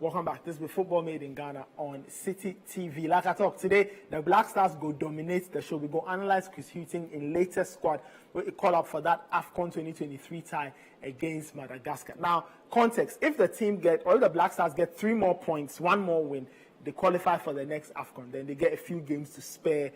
Welcome back. This is Football Made in Ghana on City TV. Like I talked today, the Black Stars go dominate the show. We go analyze Chris Hughton in latest squad. We call up for that AFCON 2023 tie against Madagascar. Now, context: if the team or if the Black Stars get 3 more points, 1 more win, they qualify for the next AFCON. Then they get a few games to spare.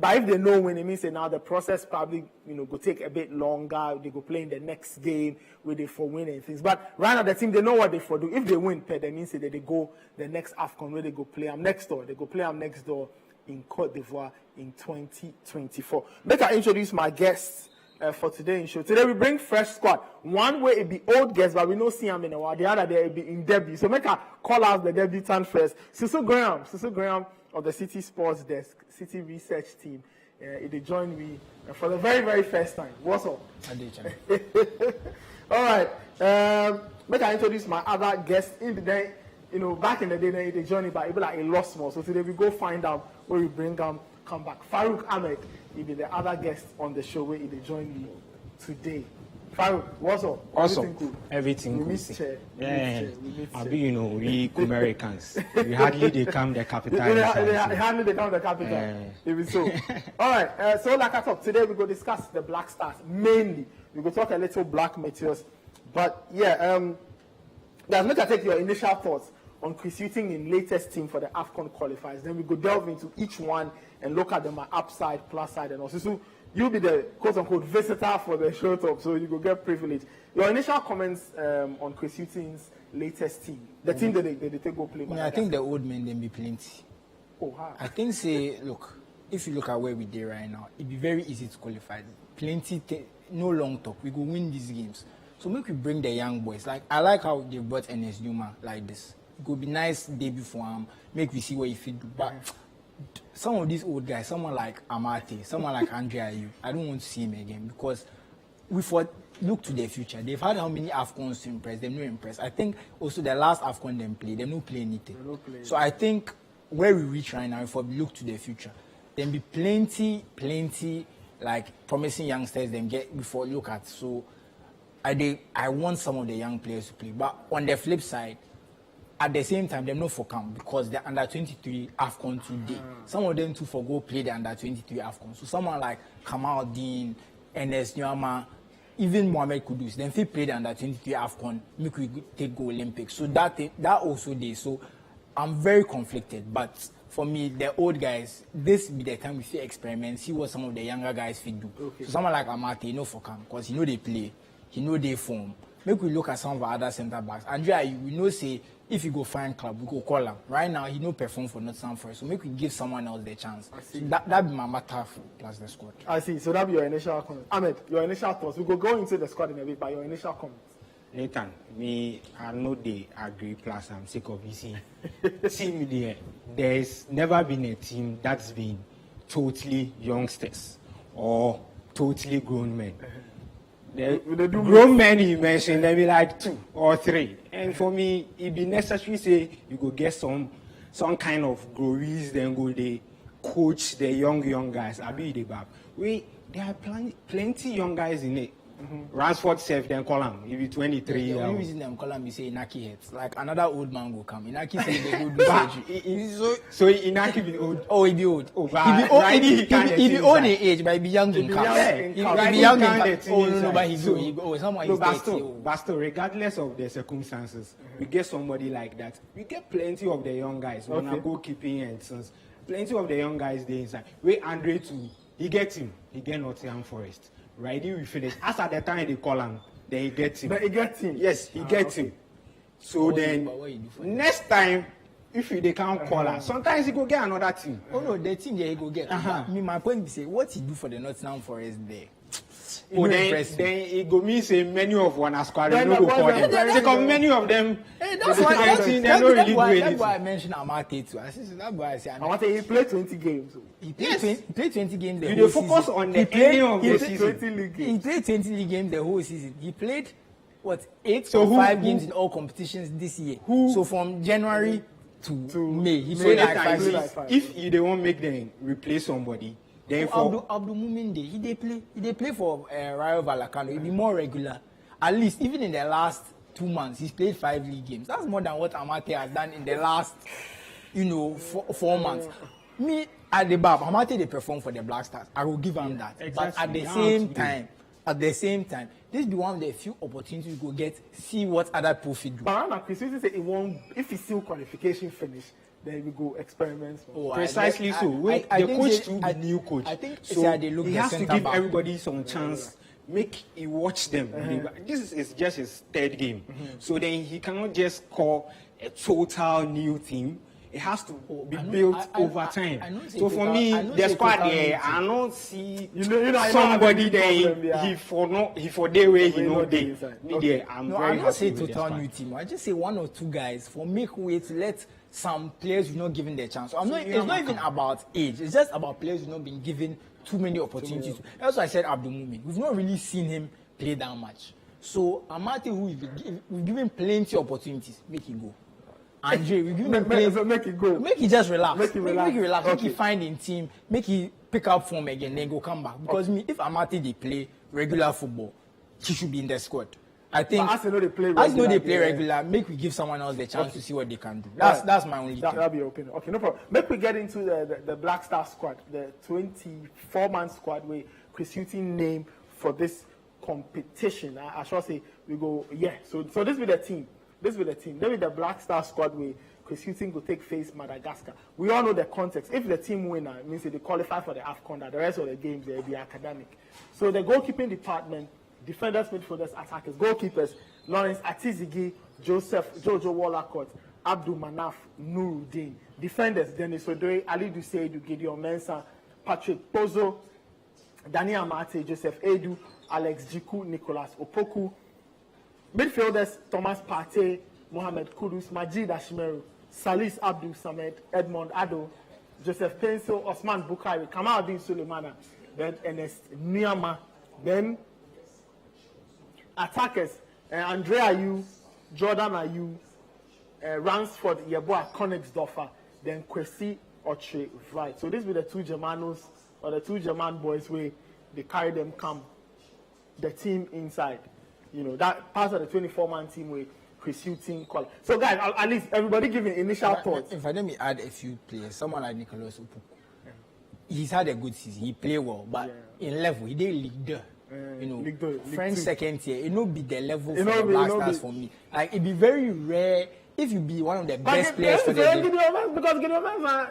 But if they know when, it means that now the process probably, go take a bit longer. They go play in the next game where they for win and things. But right now the team, they know what they for do. If they win, that means that they go the next AFCON where they go play them next door. They go play them next door in Côte d'Ivoire in 2024. Make I introduce my guests for today's show. Today we bring fresh squad. One way it be old guests, but we don't see them in a while. The other day it be in debut. So make I call out the debutant first. Susu Graham of the City Sports Desk, City Research Team. They joined me for the very, very first time. What's up? All right. Make I introduce my other guests in the day. Back in the day, they joined me, but it be like a lot more. So today we go find out where we bring them, come back. Farouk Ahmed, he be the other guest on the show where they joined me today. Farouk, what's up? Awesome. Everything cool. We miss chair. Yeah. We Americans. We hardly they come the capital. Hardly they come the capital. It is so. All right. So like I talked, today we go discuss the Black Stars mainly. We go talk a little Black Meteors. But yeah, guys, make I take your initial thoughts on Chris Hughton in latest team for the AFCON qualifiers. Then we go delve into each one and look at them at upside, plus side, and also. So you'll be the quote-unquote visitor for the show top, so you go get privilege. Your initial comments on Chris Hughton's latest team, the team that they take go play. I think the old men then be plenty. I think look, if you look at where we did right now, it'd be very easy to qualify. Plenty, no long talk. We go win these games. So make we bring the young boys. Like I like how they brought NS Newman like this. It could be nice debut for him. Make we see what he fit do. But some of these old guys, someone like Amate, someone like Andrea Ayew, I don't want to see him again because look to their future. They've had how many AFCONs to impress? They're not impressed. I think also the last AFCON they played, they're not playing anything. So I think where we reach right now, if we look to their future, there'll be plenty like promising youngsters them get before look at. So I want some of the young players to play. But on the flip side, at the same time, they're not for camp because they're under 23 AFCON today. Some of them too for go play the under 23 AFCON. So someone like Kamal Dean, NS Nyama, even Mohamed Kudus, then they play the under 23 AFCON, make we take go Olympics. So that also there. So I'm very conflicted. But for me, the old guys, this be the time we see experiments, see what some of the younger guys fit do. So someone like Amate, for camp because they play, they form. Make we look at some of our other centre backs. Andrea, we say if you go find club, we go call him. Right now, he perform for Nottingham Forest, so make we give someone else the chance. So that be my matter plus the squad. I see. So that be your initial comment. Ahmed, your initial thoughts. We go into the squad in a bit, but your initial comments. Nathan, I know they agree. Plus, I'm sick of seeing team there. There's never been a team that's been totally youngsters or totally grown men. The grown men he mentioned, they be like 2 or 3. And for me, it be necessary say you go get some kind of growies, then go they coach the young guys. I be the bab. There are plenty young guys in it. Ransford self then call him. He be 23. The only reason them call him, you say Inaki heads. Like another old man will come. Inaki say they go do surgery. So Inaki be old. Oh, he be old. He be old in age, but he be young in camp. He be young in camp. Oh no, but he go. Someone is 30. Basto, regardless of the circumstances, we get somebody like that. We get plenty of the young guys. When I go keeping and sons, plenty of the young guys there inside. Wait, Andre too. He gets him. He get Nottingham Forest. Right, he will finish. As at the time they call him, then he gets him. But he gets him? Yes, he gets him. So then, next time, if they can't call him, sometimes he go get another team. Oh no, the team there he go get. My point is, what he do for the Nottingham Forest there? Then it go mean say many of one squad no go call them. Because many of them, that's why I mentioned Amate too. That's why I say Amate. He played 20 games. He played 20 games. You focus on the ending of the season. He played 20 league games the whole season. He played 8 or 5 games in all competitions this year. So from January to May, he played like 5 games. If you don't make them replace somebody. Abdul Muminde, he play for Rayo Vallecano. He be more regular. At least even in the last 2 months, he's played 5 league games. That's more than what Amate has done in the last, 4 months. Me, at the bar, Amate, they perform for the Black Stars. I will give him that. Exactly. But at the same time, this be one of the few opportunities we go get, see what other people fit do. But Chris say it won't, if he still qualification finish, then we go experiments. Precisely so. The coach to the new coach. I think so he has to give everybody some chance. Make he watch them. This is just his 3rd game. So then he cannot just call a total new team. It has to be built over time. So for me, the squad there, I don't see somebody there. He for day where he know day. I'm very not say total new team. I just say 1 or 2 guys for make way to let some players not given their chance. So it's not even about age. It's just about players who've not been given too many opportunities. That's why I said Abdul Mumin. We've not really seen him play that much. So Amate, we've given plenty of opportunities. Make him go. Andre, we give him plenty. Make it go. Make he just relax. Make he relax. Okay. Make he find in team. Make he pick up form again. Then go come back. Because if Amate they play regular football, he should be in the squad. I think as they play regular, make we give someone else the chance to see what they can do. That's my only thing. That'll be your opinion. Okay, no problem. Make we get into the Black Star squad, the 24-man squad where Chris Hughton named for this competition. I shall say we go, So this will be the team. This will be the team. Then with the Black Star squad where Chris Hughton will take face Madagascar. We all know the context. If the team winner, it means they qualify for the AFCON, the rest of the games they'll be academic. So the goalkeeping department, defenders, midfielders, attackers, goalkeepers, Lawrence Atizigi, Jojo Wallacott, Abdul Manaf, Nuruddin. Defenders, Dennis Odoi, Ali Duseidu, Gideon Mensah, Patrick Pozo, Daniel Amate, Joseph Edu, Alex Jiku, Nicholas Opoku. Midfielders, Thomas Partey, Mohamed Kudus, Majid Ashmeru, Salis Abdul Samed, Edmond Ado, Joseph Pencil, Osman Bukhari, Kamaldeen Sulemana, then Ernest Niama, then attackers, Andre Ayew, Jordan Ayew, Ransford Yeboah Konigsdorfer, then Kwesi Oche Wright. So these were the 2 Germanos, or the 2 German boys where they carry them come, the team inside. That part of the 24-man team where Chris Hughton call. So guys, at least everybody give initial thoughts. If I let me add a few players, someone like Nicholas Opoku, he's had a good season. He played well, but in level, he didn't league there. French second tier, it not be the level for the Black Stars for me. Like it'd be very rare if you be one of the best players for the game.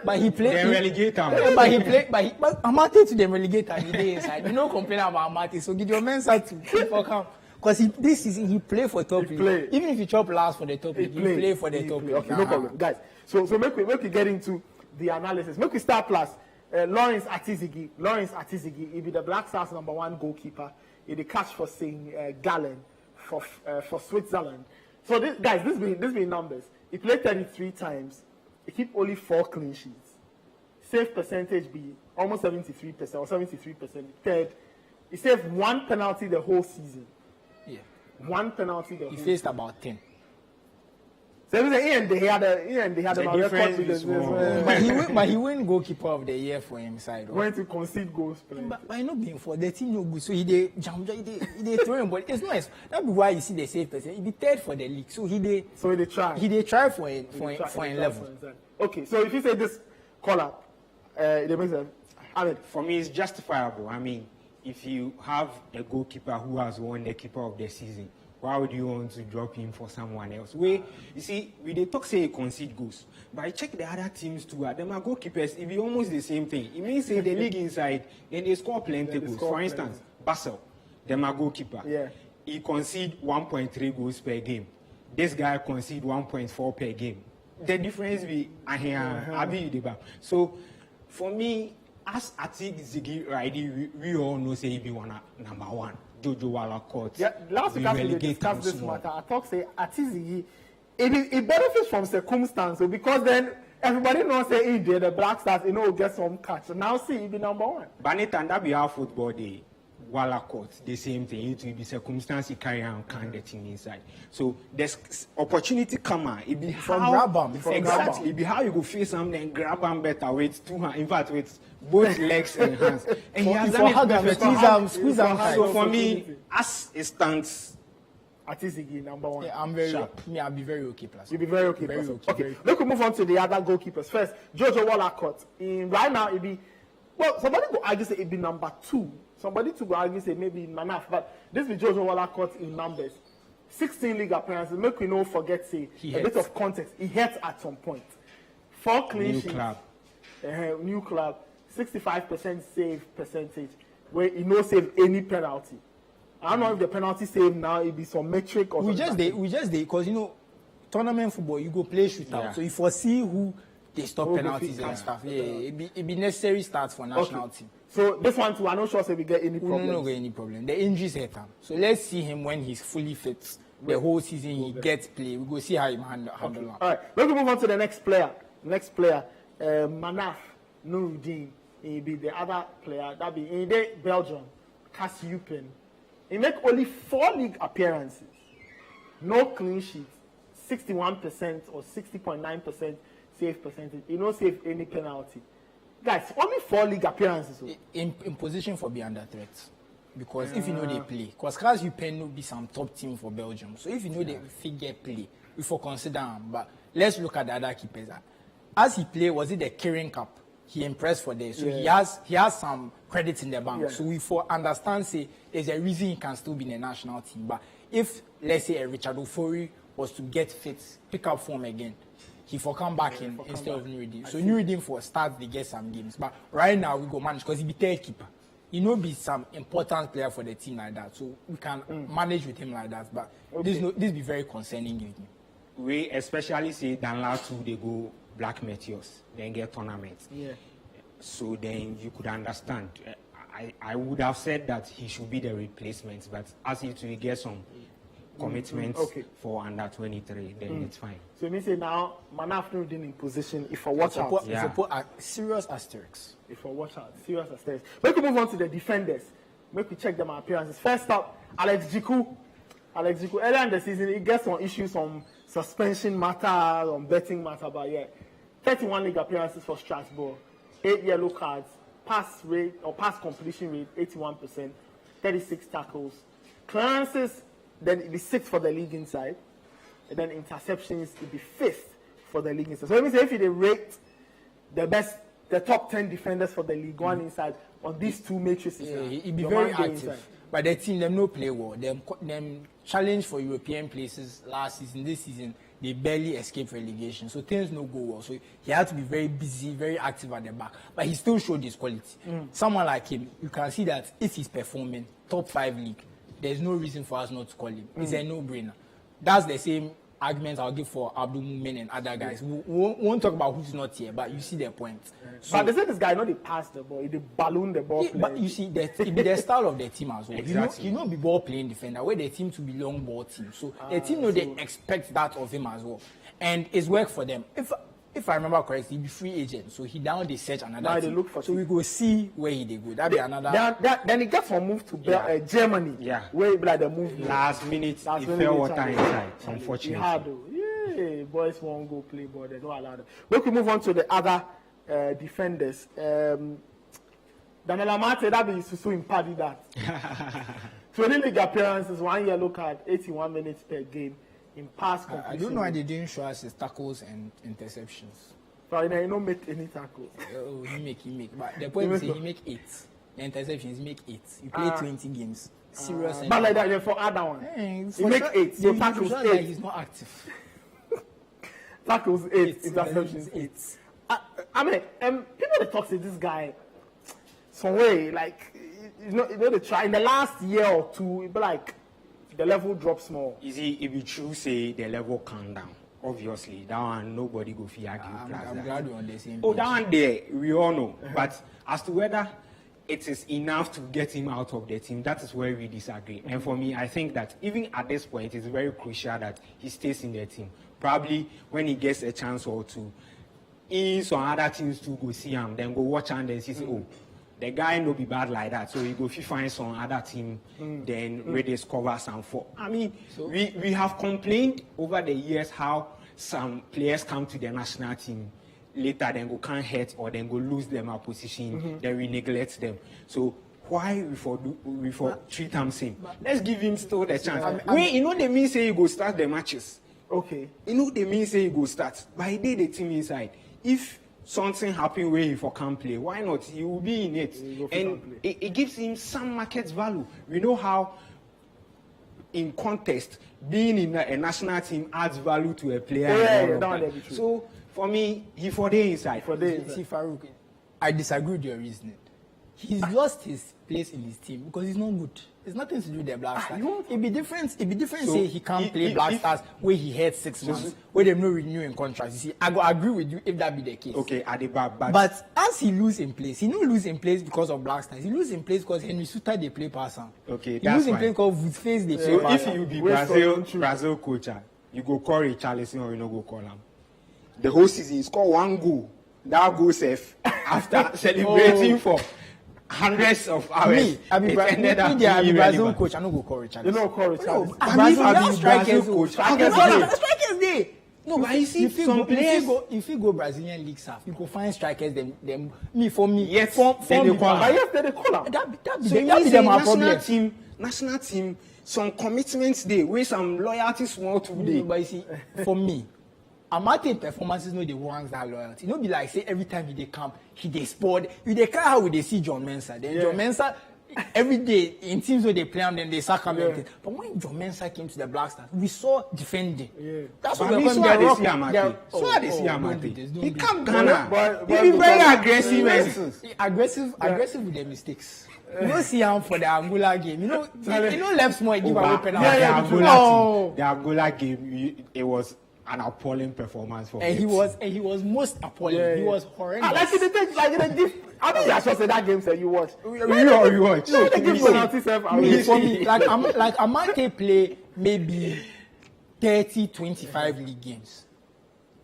But he played. They relegate him. But he played. But Amate to the relegator, he did inside. You know, complain about Amate. So Gideon Mensah to people come. Because this season he played for top league. Even if he chop last for the top league, he play for the top league. Okay, no problem, guys. So make we get into the analysis. Make we start plus. Lawrence Atizigi, he be the Black Stars #1 goalkeeper. He the catch for St. Gallen for Switzerland. So this be numbers. He played 33 times. He keep only 4 clean sheets. Save percentage be almost 73% or 73%. Third, he saved 1 penalty the whole season. Yeah. 1 penalty the whole season. He faced about 10. So they had a record with but he win goalkeeper of the year for him side. Went to concede goals. But he not being for the team no good. So he they throwing, but it's nice. That be why you see the save percent. He be 3rd for the league. So he try. He try for a level. Okay, so if you say this call up, it makes sense. I mean, for me, it's justifiable. I mean, if you have a goalkeeper who has won the keeper of the season, why would you want to drop him for someone else? You see, we they talk say he concede goals, but I check the other teams too. Them are goalkeepers. It be almost the same thing. It means say the league inside, then they score plenty goals. For instance, Basel, them are goalkeeper. Yeah. He concede 1.3 goals per game. This guy concede 1.4 per game. The difference be here. So for me, as Atik Ziggy Ridey, we all know say he be #1. Jojo Wallacott. Yeah, last week we discussed this matter. I talk say Atizigi, it benefits from circumstance, so because then everybody knows say the Black Stars, get some catch. So now see, he be #1. But that be how football day. Wallacott, the same thing. It will be circumstance he carry on the thing inside. So there's opportunity come on. It be how grab him. Exactly. It be how you go face something and grab him better with 2 hands. In fact, with both legs and hands. And he has done it. Squeeze him. So for me, as it stands, Atizigi, number one. Yeah, I'm very sharp. Me, I'll be very okay. Plus, You'll be very okay. Very plus. okay. Okay, Very let's move on to the other goalkeepers. First, Jojo Wallacott. Right now, it be somebody will argue say it be number 2. Somebody to go argue say maybe Manaf, but this be Jojo Wallacott in numbers. 16 league appearances. Make we no forget say a bit of context. He hurt at some point. 4 clean sheets. New club. 65% save percentage. Where he no save any penalty. I don't know if the penalty save now it be some metric or we just because tournament football you go play shootout, so you foresee who they stop penalties and stuff. Yeah, it be necessary starts for national team. So this one too, I'm not sure if we get any problem. We don't get any problem. The injuries hurt him, so let's see him when he's fully fit. The whole season he gets play. We go see how he handle. All right, let's move on to the next player. Manaf Nuruddin. He be the other player. That be in Belgium. Kassiupen. He make only 4 league appearances. No clean sheets. 61% or 60.9% save percentage. He no save any penalty. Guys, only 4 league appearances. In position for be under threat. Because if you know they play, because Kassiupen will be some top team for Belgium. So if you know they figure play, we for consider him. But let's look at the other keepers. As he played, was it the Kirin Cup? He impressed for this, so he has some credits in the bank. So we for understand say there's a reason he can still be in the national team. But if let's say a Richard Ofori was to get fit, pick up form again, he for come back instead of Nuruddin. So Nuruddin for start they get some games. But right now we go manage because he be third keeper. He no be some important player for the team like that. So we can manage with him like that. But this be very concerning with me. We especially say Danla 2 they go Black Meteors, then get tournaments. Yeah. So then you could understand. I would have said that he should be the replacement, but as he will get some commitments for under 23, then it's fine. So you mean say now Manaf Nuruddin in position if I watch out. If I put a serious asterisk. If I watch out, serious asterisk. Make we move on to the defenders. Make we check them appearances. First up, Alex Jiku. Earlier in the season, he gets some issues on suspension matter, on betting matter, but 31 league appearances for Strasbourg, 8 yellow cards, pass completion rate 81%, 36 tackles, clearances, then it be 6th for the league inside, and then interceptions it be 5th for the league inside. So let me say if you rate the top 10 defenders for the league one inside on these two matrices, it be very active. Inside. But the team them no play well. Them challenge for European places last season, this season they barely escaped relegation. So things no go well. So he had to be very busy, very active at the back. But he still showed his quality. Someone like him, you can see that if he's performing top 5 league, there's no reason for us not to call him. It's a no-brainer. That's the same argument I'll give for Abdul Mumin and other guys. We won't talk about who's not here, but you see their point. So, but they say this guy not they pass the ball, they balloon the ball. But you see that it be the style of the team as well. Exactly. He not be ball playing defender, where the team to be long ball team. So the team know they expect that of him as well, and it's work for them. If I remember correctly, he be free agent, so he down they search another now team. They look for so we go see where he they go. That be another. Then he gets some move to Germany. Yeah. Where he be like the move last minute he fell water inside. Unfortunately. He had boys won't go play ball. They don't allow them. We can move on to the other defenders. Daniel Amate, that be so impacted that. 20 league appearances, 1 yellow card, 81 minutes per game in pass completion. I don't know why they didn't show us his tackles and interceptions. So he don't make any tackles. He make. But the point is he make 8. The interceptions make 8. You play 20 games. Serious. But like that, for other one. He make 8. So tackles 8. Like he's not active. Tackles 8. Interceptions 8. I mean, people that talk to this guy some way, like, they try in the last year or two, it be like the level drops more. Is it if you true say the level calm down? Obviously, that one nobody go fear argue. I'm glad we're on the same page. Oh, that one there, we all know. But as to whether it is enough to get him out of the team, that is where we disagree. And for me, I think that even at this point, it's very crucial that he stays in the team. Probably when he gets a chance or two, in some other teams to go see him, then go watch and then see, oh, the guy no be bad like that. So you go find some other team, then where they discover some for. I mean, we have complained over the years how some players come to the national team later, then go can't hurt or then go lose them a position, then we neglect them. So why we for treat him same? Let's give him still the chance. You know they mean say he go start the matches. Okay. You know they mean say he go start. But he did the team inside. If something happen where he for can't play, why not? He will be in it. And it gives him some market value. We know how in contest, being in a national team adds value to a player. So for me, he for the inside. See, Farouk, I disagree with your reasoning. He's lost his place in his team because he's not good. It's nothing to do with the Black Stars. It'd be different. So say he can't play Black Stars where he had 6 months, where they're not renewing contracts. You see, I go agree with you if that be the case. Okay, at the back, but as he lose in place, he don't lose in place because of Black Stars. He lose in place because Henry Suter they play passer. Okay, he lose in place because Woodface they play passer. If you be Brazil coach, you go call Richarlison or you no go call him. The whole season, he score 1 goal. That goal safe after celebrating for hundreds of hours. I be Brazil coach. I no go call Richarlison. You know call Richarlison. No, I be strikers coach. Strikers day. No, but you see some players. If you go Brazilian league staff, you go find strikers. Them for me. Yes, then they call. They call. That be them our problem. National team. Some commitments day. Where some loyalty small today. But you see, for me. Amate performances no dey warrant that loyalty. No be like say every time he dey camp, he dey scored. You dey cry how we dey see John Mensah. Then John Mensah every day in teams where they play him, then they sack him. But when John Mensah came to the Black Stars, we saw defending. That's what we saw. He come Ghana. He be very aggressive. Aggressive with their mistakes. You don't see him for the Angola game. You know left small give away penalty. The Angola game, it was an appalling performance for him. He was most appalling. He was horrendous. I think I should say that game said you watch. You watch. No, they give penalty self. For me, like Amate play maybe 30-25 league games.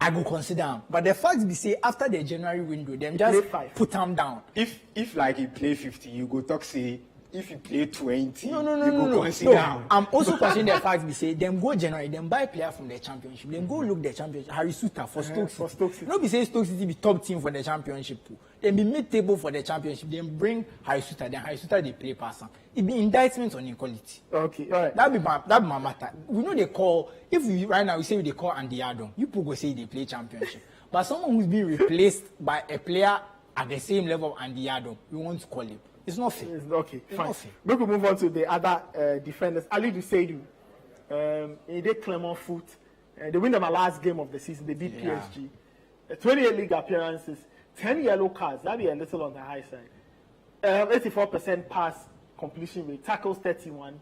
I go consider him. But the fact be say after the January window, them just put him down. If like he play 50, you go talk say. If you play 20, no. I'm also considering the fact we say them go January, them buy player from the championship, then go look the championship. Harry Suter for Stoke City. No be say Stoke City be top team for the championship too. Then be mid-table for the championship. Then bring Harry Suter. Then Harry Suter they play passer. It be indictment on equality. Okay, all right. That be my matter. We know they call. If we right now we say they call Andy Adam, you people go say they play championship. But someone who's being replaced by a player at the same level of Andy Adam, we want to call him. It's not fair. Okay, fine. We could move on to the other defenders. Ali Duseidu, he did Clermont Foot. They win them a last game of the season. They beat PSG. 28 league appearances, 10 yellow cards. That'd be a little on the high side. 84% pass completion rate, tackles 31,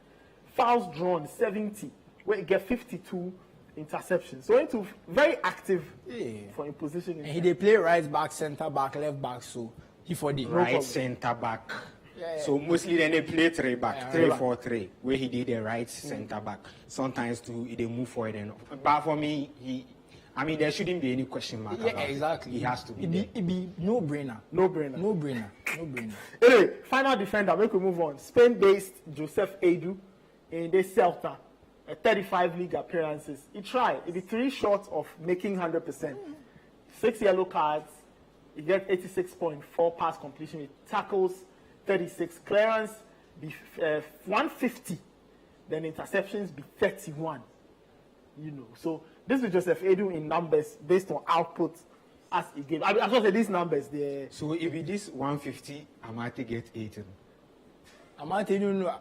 fouls drawn 70, where he get 52 interceptions. So into very active for in position. And they play right back, center back, left back. So he for the right center back. So mostly then they play 3 back, 3-4-3, where he did the right center back. Sometimes too they move forward and but for me there shouldn't be any question mark. Exactly. He has to be. It be no brainer. Anyway, final defender. We could move on. Spain-based Joseph Edu in the Celta, 35 league appearances. He tried. He be 3 short of making 100%. 6 yellow cards. He get 86.4 pass completion. He tackles 36, clearance be 150, then interceptions be 31. So this is Joseph Edu in numbers based on output as he gave. I'm going to say these numbers there. So if it is 150, Amate get 80. Amate no.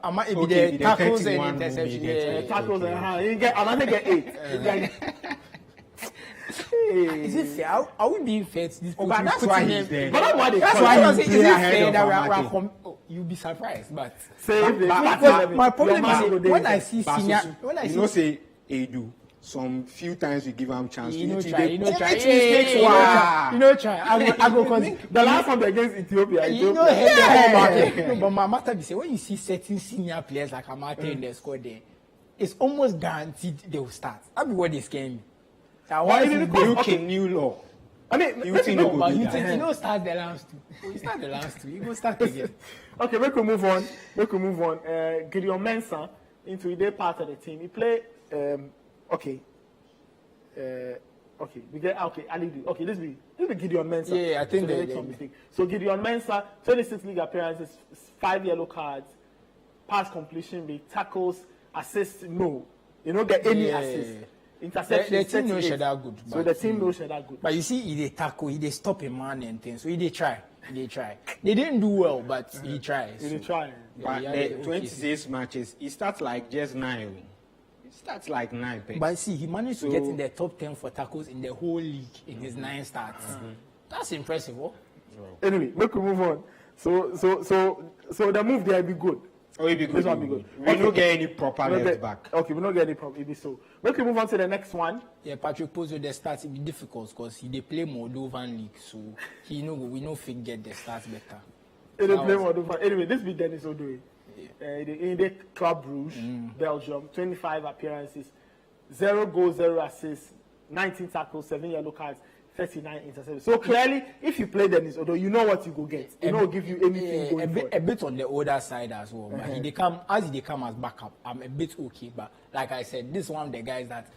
The tackles and interceptions. Tackles and Amate get 8. Is it fair? Are we being fair to this? But that's why he's there. But that's why he's there. Is it fair that you'll be surprised, but my problem is when I see senior, say Edu, some few times we give him chance. You know, try. I go because the last time against Ethiopia. But my matter be say when you see certain senior players like Amate in the squad there, it's almost guaranteed they will start. That'll be what they scare me. New law. You start the last two. You start the last two. You go start again. Okay, we can move on. Gideon Mensah into the part of the team. He play. Okay, we get Ali do. Okay, this be Gideon Mensah. Yeah, I think so they make some mistake. So Gideon Mensah, 26 league appearances, 5 yellow cards, pass completion rate, tackles, assists, no. You don't get any assists. Interception. The team knows that good. So the team knows that good. But you see, he tackle, he stop a man and things. So he try. They didn't do well, but he tries. He try. But the 26 matches, he starts like just 9. It starts like 9 picks. But see, he managed to get in the top 10 for tackles in the whole league in his 9 starts. That's impressive, oh? Anyway, make we move on. So the move there will be good. Oh, it'll be good. This one be good. We don't get any proper left back. Okay, we don't get any problem. It'll be so. Make we move on to the next one. Yeah, Patrick Pozo, the stats will be difficult because they play Moldovan league, so we no fit get the stats better. They play Moldovan. Anyway, this be Dennis Odoi. In the Club Brugge, Belgium, 25 appearances, 0 goals, 0 assists, 19 tackles, 7 yellow cards, 39 interceptions. So clearly, if you play Dennis Odoi, you know what you go get. You know, give you anything going for. A bit on the older side as well. But they come as backup. I'm a bit okay, but like I said, this is one of the guys that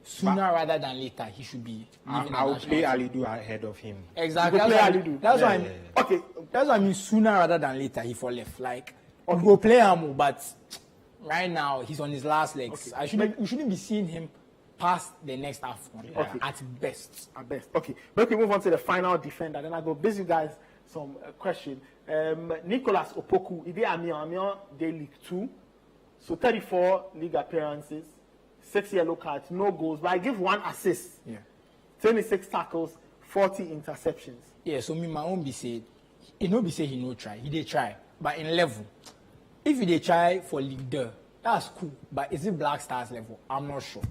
sooner rather than later he should be. I will play Alidu ahead of him. Exactly. That's why okay. That's why I mean sooner rather than later he for left. Like we go play him, but right now he's on his last legs. Okay. We shouldn't be seeing him past the next half one. Okay. At best. Okay. But we move on to the final defender. Then I go base you guys some question. Nicholas Opoku, Ide Amion, they League 2. So 34 league appearances, 6 yellow cards, no goals. But I give 1 assist. Yeah. 26 tackles, 40 interceptions. Yeah, so me my own be say, he no be say he no try. He dey try. But in level, if he dey try for League 2, that's cool. But is it Black Stars level? I'm not sure.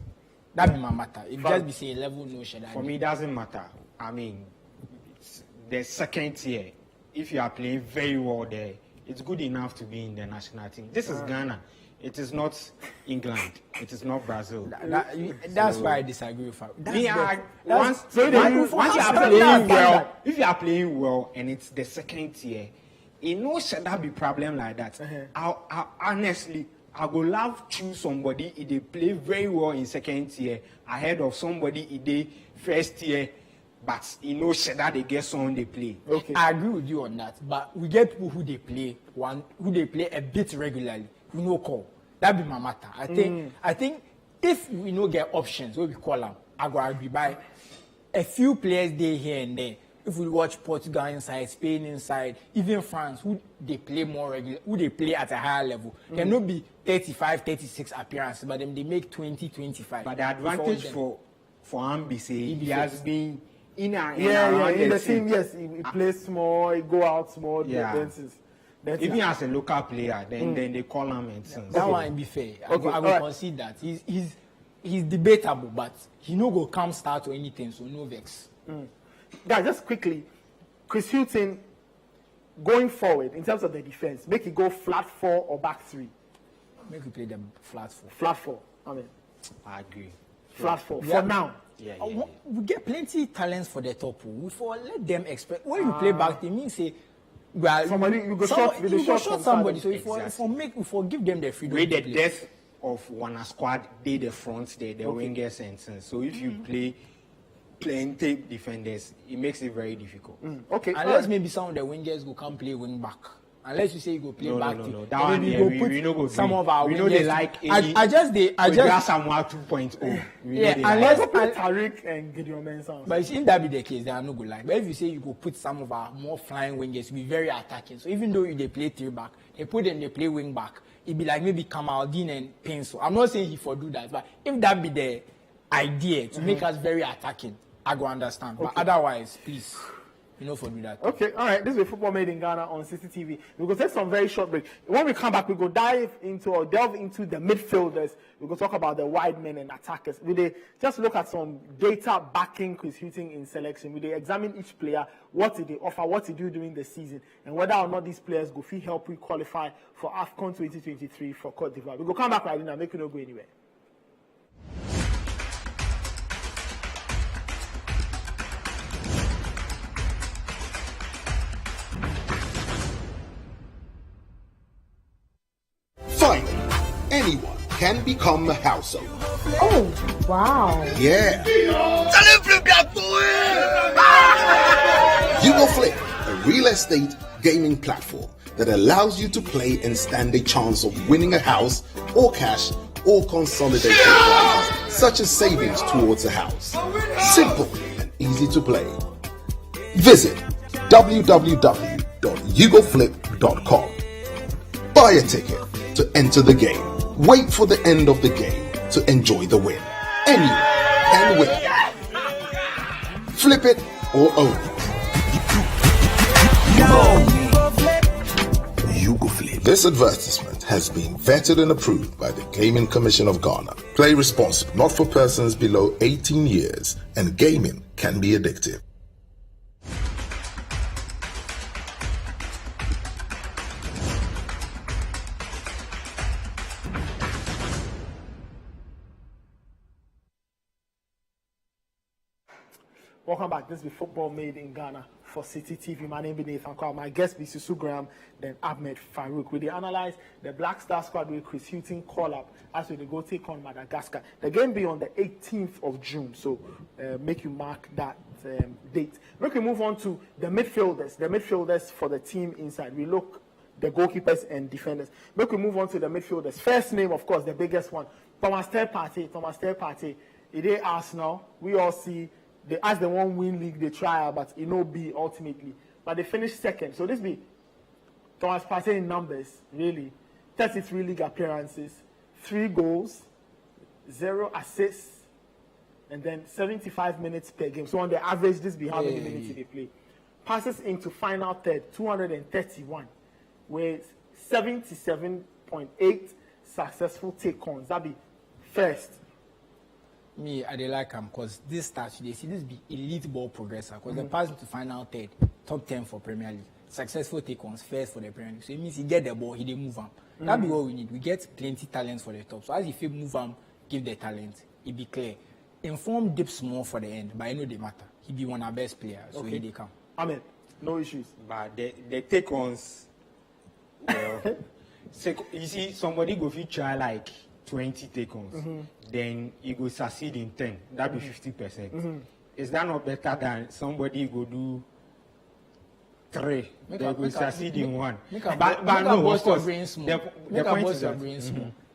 That be my matter. If just be say level no share. For me, it doesn't matter. I mean, the second tier, if you are playing very well there, it's good enough to be in the national team. This is Ghana. It is not England. It is not Brazil. That's why I disagree with her. Once you are playing well, if you are playing well and it's the second tier, it no should that be problem like that. I honestly, I would love choose somebody if they play very well in second tier ahead of somebody if they first tier, but you know that they get someone they play. Okay. I agree with you on that. But we get people who they play a bit regularly. We no call. That be my matter. I think if we no get options, what we call them, I go agree by a few players they here and there. If we watch Portugal inside, Spain inside, even France, who they play more regular, who they play at a higher level, can not be 35, 36 appearances, but then they make 20, 25. But the advantage for Ambise, he has been in and in the team. Yes, he plays small, he go out small. Yeah. Even as a local player, then they call him and sing. That one be fair. I will concede that he's debatable, but he no go come start or anything, so no vex. Guys, just quickly, Chris Hughton going forward in terms of the defense, make it go flat 4 or back 3. Make you play them flat 4. Flat 4. I mean, I agree. Flat 4 for now. Yeah. We get plenty talents for the top. We for let them expect. When you play back, they mean say. Well, somebody you go short somebody. So if we give them the freedom. With the death of one squad, they the front, they the wingers and so if you play plenty defenders, it makes it very difficult. Okay. Unless maybe some of the wingers go come play wing back. Unless you say you go play back. No. That one we no go some of our we wingers. Know they like I just Samuel 2.0. Yeah, unless Tariq and Gideon Mensah. But if that be the case, they are not good like. But if you say you go put some of our more flying wingers, be very attacking. So even though they play 3 back, they put them they play wing back. It be like maybe Kamaldeen and Pencil. I'm not saying he for do that, but if that be the idea to make us very attacking, I go understand. But otherwise, please. You know, for do that. Okay, all right. This is Football Made in Ghana on CCTV. We will take some very short break. When we come back, we go delve into the midfielders. We will talk about the wide men and attackers. We will just look at some data backing Chris Hughton in selection. We will examine each player, what did they offer, what did they do during the season, and whether or not these players go help we qualify for AFCON 2023 for Cote d'Ivoire. We will come back right now. Make you not go anywhere. Finally, anyone can become a household. Oh, wow. Yeah. You Go Flip, a real estate gaming platform that allows you to play and stand a chance of winning a house or cash or consolidated prizes, such as savings towards a house. Simple and easy to play. Visit www.yougoflip.com. Buy a ticket to enter the game. Wait for the end of the game to enjoy the win. And you can win. Flip it or own it. You Go Flip. This advertisement has been vetted and approved by the Gaming Commission of Ghana. Play responsibly, not for persons below 18 years, and gaming can be addictive. Welcome back. This is Football Made in Ghana for City TV. My name is Nathan Kwao. My guest is Susu Graham, then Ahmed Farouk. We analyze the Black Star squad with Chris Hutton call up as we go take on Madagascar. The game be on the 18th of June, so make you mark that date. We can move on to the midfielders. The midfielders for the team inside. We look the goalkeepers and defenders. We can move on to the midfielders. First name, of course, the biggest one, Thomas Partey. It is Arsenal. We all see. They ask the one win league, they try, but it no be ultimately. But they finished second. So this be Thomas Partey in numbers, really. 33 league appearances, 3 goals, 0 assists, and then 75 minutes per game. So on the average, this be how many minutes they play. Passes into final third, 231, with 77.8 successful take-ons. That be first. Me, I dey like him because this starts today. See, this be elite ball progressor because the pass to final third, top 10 for Premier League, successful take-ons first for the Premier League. So it means he get the ball, he dey move him. That be what we need. We get plenty talents for the top. So as if he move him, give the talent, it be clear. Inform dips more for the end, but I know they matter. He be one of our best players, so he dey come. Amen. No issues. But the take-ons, well, you see, somebody go fit try like 20 take-ons, then you go succeed in 10. That be 50%. Is that not better than somebody go do 3? They go succeed in 1. But no, of course, the point is that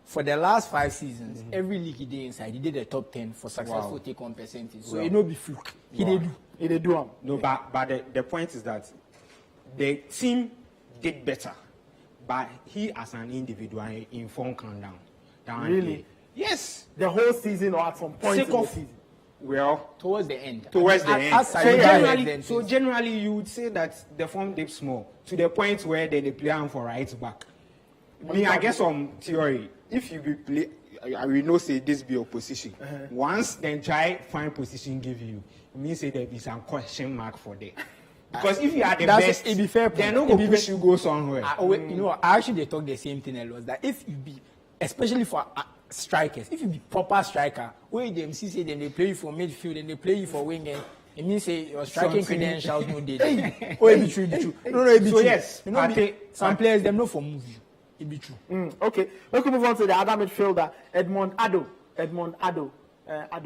for the last 5 seasons, every league he did inside, he did the top 10 for successful take-on percentage. So it no be fluke. He did do. No, but the point is that the team did better, but he as an individual in form come down. Really? Yes. The whole season or at some point in the season? Well, towards the end. So generally, you would say that the form dips small to the point where they play on for right back. I guess on theory, if you be play, I will not say this be your position. Once then try find position give you, it means say there be some question mark for them. Because if you are the best, it be fair. They're not going to push you go somewhere. You know, I actually talk the same thing a lot. That if you be, especially for strikers, if you be proper striker, where them see say then they play you for midfield and they play you for wing, it means say your striking credentials no data. Oh, it be true, No, it be so true. Yes, you know, some players them know for move you. It be true. Okay, let's move on to the other midfielder, Edmond Ado,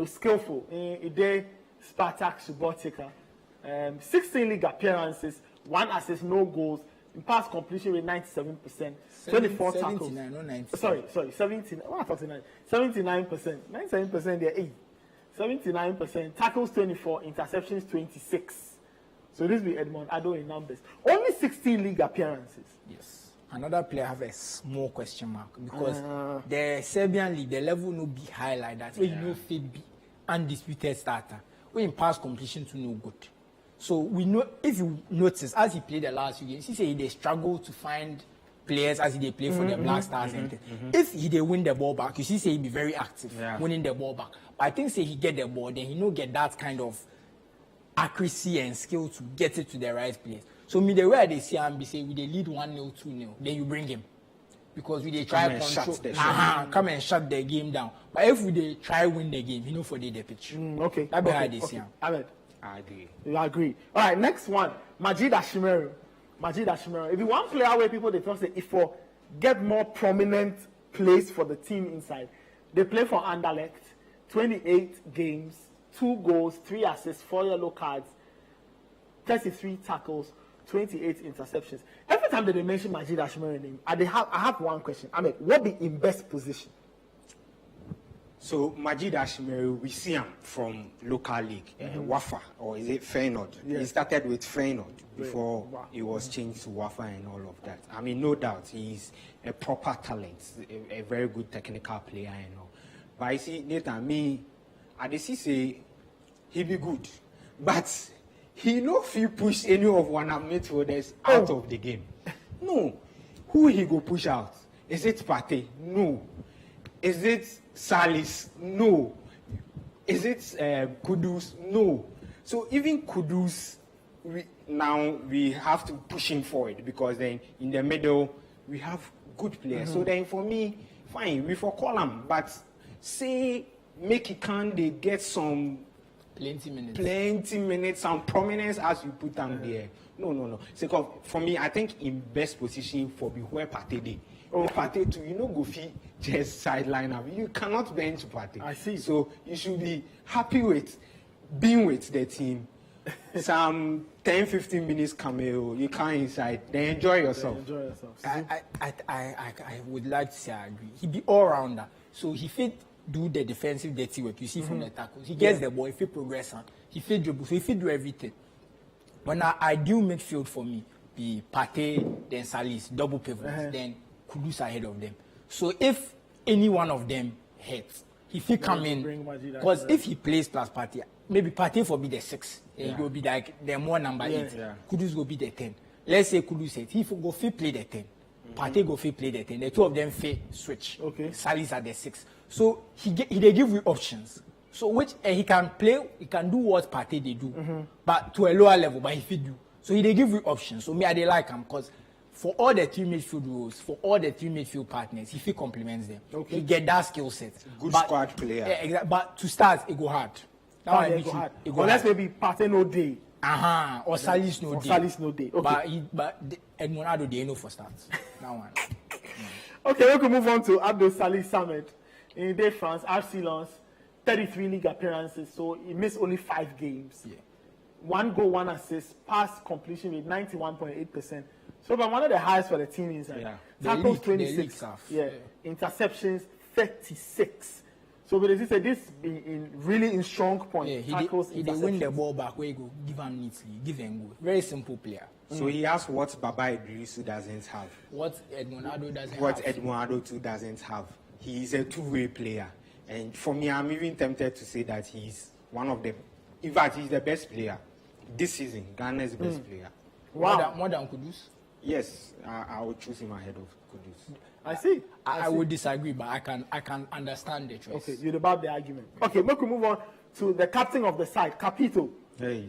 skillful. Ide Spartak Subotica. 16 league appearances, 1 assist, no goals. In pass completion rate 97%, 24 tackles. 79, not 90. Sorry, 79. What am I talking 79%. 97% they're 8. 79%. Tackles 24, interceptions 26. So this will be Edmond Ado in numbers. Only 16 league appearances. Yes. Another player have a small question mark because the Serbian league, the level no be high like that. So you know fit be undisputed starter. We in pass completion to no good. So we know if you notice as he played the last few games, he say they struggle to find players as they play for the Black Stars. If he they win the ball back, you see say he be very active winning the ball back. But I think say he get the ball, then he no get that kind of accuracy and skill to get it to the right place. So me the way they see him be say we they lead 1-0, 2-0, then you bring him. Because we they try control, come and shut the game down. But if we they try win the game, you know for the pitch. Okay. That's how they see him. I agree. You agree. All right, next one. Majid Ashimeru. If you want player where people they talk say if for get more prominent plays for the team inside. They play for Anderlecht, 28 games, 2 goals, 3 assists, 4 yellow cards, 33 tackles, 28 interceptions. Every time that they mention Majid Ashmeri's name, I have one question. I mean, what be in best position? So Majid Ashmeri, we see him from local league, Wafa, or is it Feyenoord? Yes. He started with Feyenoord before he was changed to Wafa and all of that. I mean, no doubt, he's a proper talent, a very good technical player and all. But I see, Nathan, I see say he be good, but he no feel push any of one of midfielders out of the game. No. Who he go push out? Is it Partey? No. Is it Salis? No. Is it Kudus? No. So even Kudus, we have to push him forward because then in the middle we have good players. So then for me, fine, we for call him, but say make it can they get some Plenty minutes, some prominence as you put them there. No. So for me, I think in best position for be where Partey dey. Partey too, you know, go fit just sideline up. You cannot bench Partey. I see. So you should be happy with being with the team. Some 10-15 minutes cameo, you come inside, then enjoy yourself. I would like to say I agree. He be all rounder, so he fit do the defensive dirty work. You see from the tackles, he gets the ball, he fit progress, he fit dribble, so he fit do everything. But now ideal midfield for me be Partey, then Salis, double pivots, then Kudus ahead of them. So if any one of them hits, he fit come in, because if he plays plus Partey, maybe Partey for be the 6, then he will be like the more number 8. Kudus will be the 10. Let's say Kudus hits, he go fit play the 10. Partey go fit play the 10. The two of them fit switch. Okay. Salis at the 6. So they give you options. So which he can play, he can do what Partey they do, but to a lower level, but he fit do. So they give you options. So me I they like him because for all the 3 midfield roles, for all the 3 midfield partners, he fit complements them. Okay. He get that skill set. Good squad player. Exactly. But to start, it go hard. That one It go hard. Unless maybe Partey no day. Or Salis no day. Salis no day. Okay. But Edmonado they know for starts. That one. Okay, we can move on to Abdul Salih Samed. In day France, RC Lens, 33 league appearances, so he missed only 5 games. Yeah. 1 goal, 1 assist, pass completion rate 91.8%. So but one of the highest for the team inside. Yeah. Tackles The league 26. staff. Yeah. Interceptions 36. So but as you said, this in really in strong point. Yeah, Tackles, he they win the ball back where he go give him neatly, give and go. Very simple player. So he has what Baba Idrisu doesn't have. What Edmonado doesn't What have. Edmonado too doesn't have. He is a two-way player. And for me, I'm even tempted to say that he's one of the, in fact, he's the best player this season, Ghana's best player. Wow. More than Kudus? Yes, I would choose him ahead of Kudus. I see. I would disagree, but I can understand the choice. Okay, you're about the argument. Okay, we can move on to the captain of the side, Capito. Hey,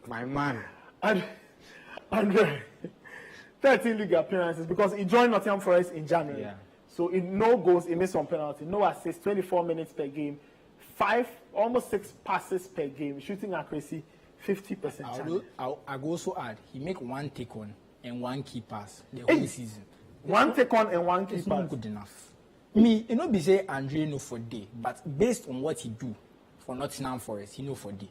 my man. And 13 league appearances because he joined Nottingham Forest in January. Yeah. So in no goals, he missed one penalty, no assists, 24 minutes per game, 5, almost 6 passes per game, shooting accuracy 50%. I go also add, he make 1 take on and 1 key pass the whole season. 1 take on and 1 key It's pass. not good enough. Me, you know, be say Andre no for day, but based on what he do for Nottingham Forest, he know for day.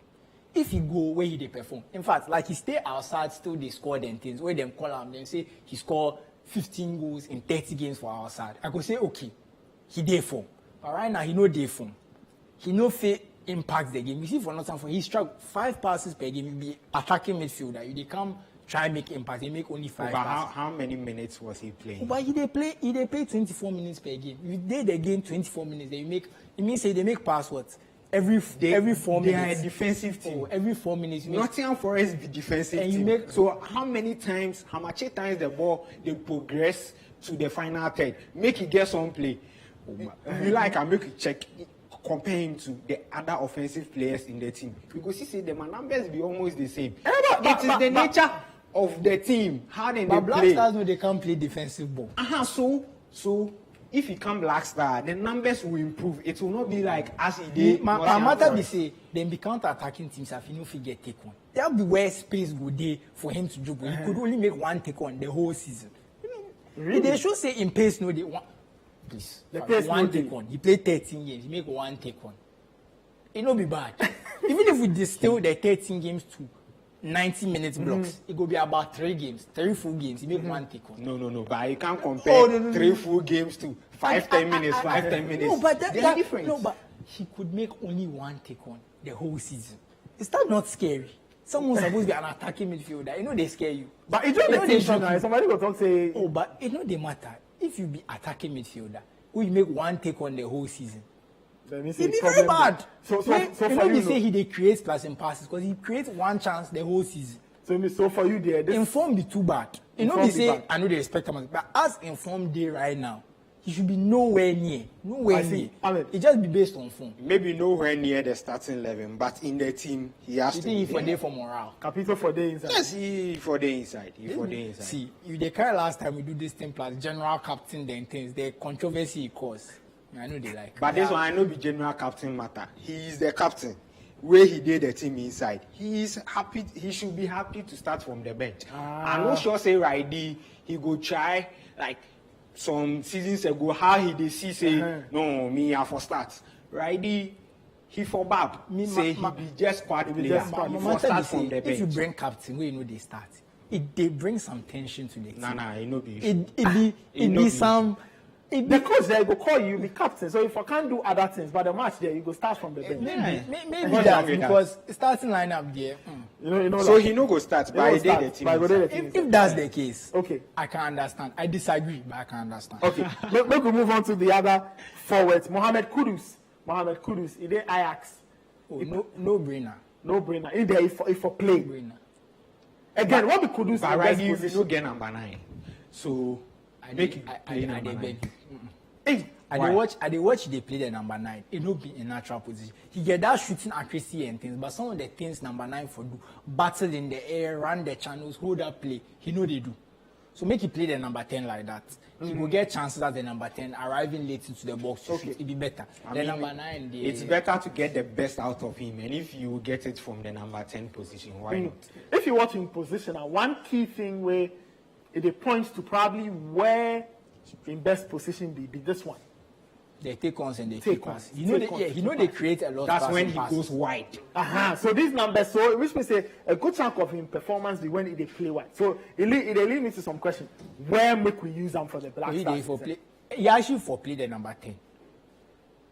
If he go where he dey perform, in fact, like he stay outside, still they score them things. Where them call him, them say he score 15 goals in 30 games for our side. I could say okay, he dey form. But right now he no dey form. He no fit impact the game. You see for Nottingham Forest, he struck 5 passes per game. He be attacking midfielder. You dey come try make impact. He make only 5 But passes. how many minutes was he playing? But he dey play 24 minutes per game. You did the game 24 minutes, then you make it means say they make pass what? Every 4 minutes. They are a defensive team. Oh, every 4 minutes. You make, Nottingham Forest be defensive And you team. make- So how much times the ball they progress to the final third, make it get some play. You like I make you check, compare him to the other offensive players in the team. Because you see the numbers be almost the same. It is the nature of the team, how they but Black play. Stars know they can't play defensive ball. So if you come Black Star, the numbers will improve. It will not be like as it did. My matter be say then be counter-attacking teams if you no fit get take on. That'll be where space go there for him to dribble. He could only make 1 take on the whole season. Really? They should say in pace no they want. Please. The pace one no dey. take one. He played 13 games. He make one take one. It no be bad. Even if we distill the 13 games to 90 minutes blocks, it will be about 3 full games. He make one take one. No. But you can't compare no. 3 full games to 5-10 minutes, 5-10 minutes. No, but They are different. No, but he could make only one take on the whole season. Is that not scary? Someone's supposed to be an attacking midfielder. You know they scare you. But it's not You the know they tension. shock you. Somebody will talk say. Oh, but it no they matter. If you be attacking midfielder, will you make one take on the whole season? Then It be very bad. So you for know you, they say he creates passing passes because he creates one chance the whole season. so for you there, this Inform be too bad. You know Inform they be say bad. I know they respect him, but as informed day right now, he should be nowhere near. I see. Amen. It just be based on form. Maybe nowhere near the starting 11, but in the team, he has You to think be he for there. day for morale? Capito for the inside. Yes, he for the inside. He for the inside. See, you the kind last time we do this thing plus general captain then things, the controversy it cause. I know they like. But this one, I know be general captain matter. He is the captain. Where he did the team inside, he is happy. He should be happy to start from the bench. I'm not sure say Righty he go try like some seasons ago how he dey see say no me I for start. Righty he for bab say he be just squad be player. just squad. He No for matter start they from say, the if you bench. bring captain, where you know they start, they bring some tension to the team. Nah, it no be. It no be be. some. It The be, coach there go call you, be captain. So if I can't do other things, but the match there, you go start from the bench. maybe What's that wrong with that? because starting lineup there. You know. So like, he no go start, he but no he did the start, team. but he go dey inside. the team If inside. that's the case, Okay. I can understand. I disagree, but I can understand. Okay, make we move on to the other forwards. Mohamed Kudus, he did Ajax. Oh, no brainer. No brainer. He there if for play. Brainer. Again, what be Kudus in But the right, best you position? no get number 9. So make it play number 9. beg you. Hey, I dey watch they play the number 9. It no be in natural position. He get that shooting accuracy and things, but some of the things number 9 for do, battle in the air, run the channels, hold up play, he know they do. So make he play the number 10 like that. He will get chances as the number 10 arriving late into the box to shoot. It be better. I The mean, number 9, it's better to get the best out of him, and if you get it from the number 10 position, why not? if you watch in position, one key thing where it points to probably where in best position be this one. They take ons and they Take take ons, passes. You know, take ons, he know they create a lot. That's of when he passes. goes wide. So these numbers, so which means say a good chunk of him performance be when they play wide. So it lead me to some question. Where make we use them for the Black He Stars? dey for play. He actually for play the number 10.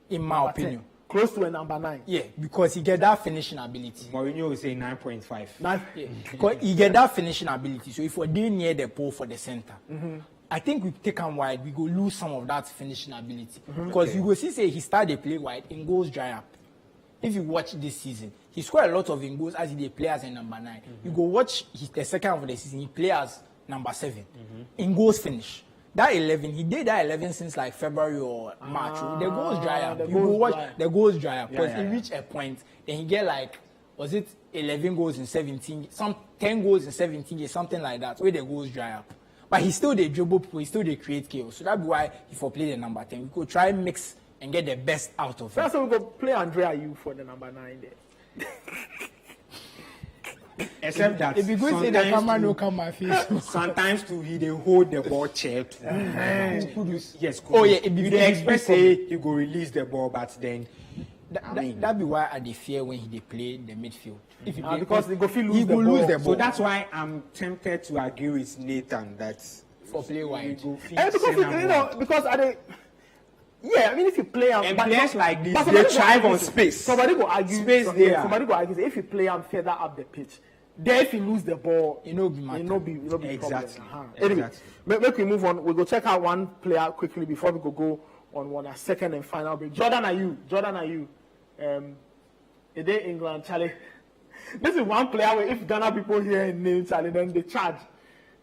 In my Number opinion. 10, close to a number 9. Yeah, because he get that finishing ability. Mourinho will say 9.5. Now, Yeah, because he get that finishing ability. So if we're doing near the pole for the center, I think we take him wide, we go lose some of that finishing ability. Because you go see say he start the play wide, in goals dry up. If you watch this season, he scored a lot of in goals as he play as a number 9. You go watch the second half of the season, he play as number 7. In goals finish. That 11, he did that 11 since like February or March. The goals dry up. the You go goals watch dry. the goals dry up. Because yeah, he yeah. reach a point, then he get like, was it 11 goals in 17, some 10 goals in 17 games, something like that, where the goals dry up. But he still they dribble people, he still they create chaos. So that's why he for play the number 10. We could try and mix and get the best out of him. that's why we go play Andrea you for the number 9 there. Except that If you go say the sometimes camera no too- come my face. sometimes too he dey hold the ball chair too. Yes. Oh, yeah, it be you very dey expect big say he go release the ball, but then That be why I dey fear when he dey play the midfield. If he play, because he go feel lose he the go lose ball. the ball. so that's why I'm tempted to agree with Nathan that for play we wide. go fit And because send am you know, wide. because I dey, yeah, I mean if you play And players like this, but they somebody go thrive argue on say- space. Somebody go argue. Space there. Somebody go argue say if you play him further up the pitch, then if you lose the ball, It no be matter. it no be Exactly. problem. Anyway, Exactly. make we move on. We go check out one player quickly before we go on a second and final break. Jordan, are you? It is England, Charlie. This is one player where if Ghana people hear his name, Charlie, then they charge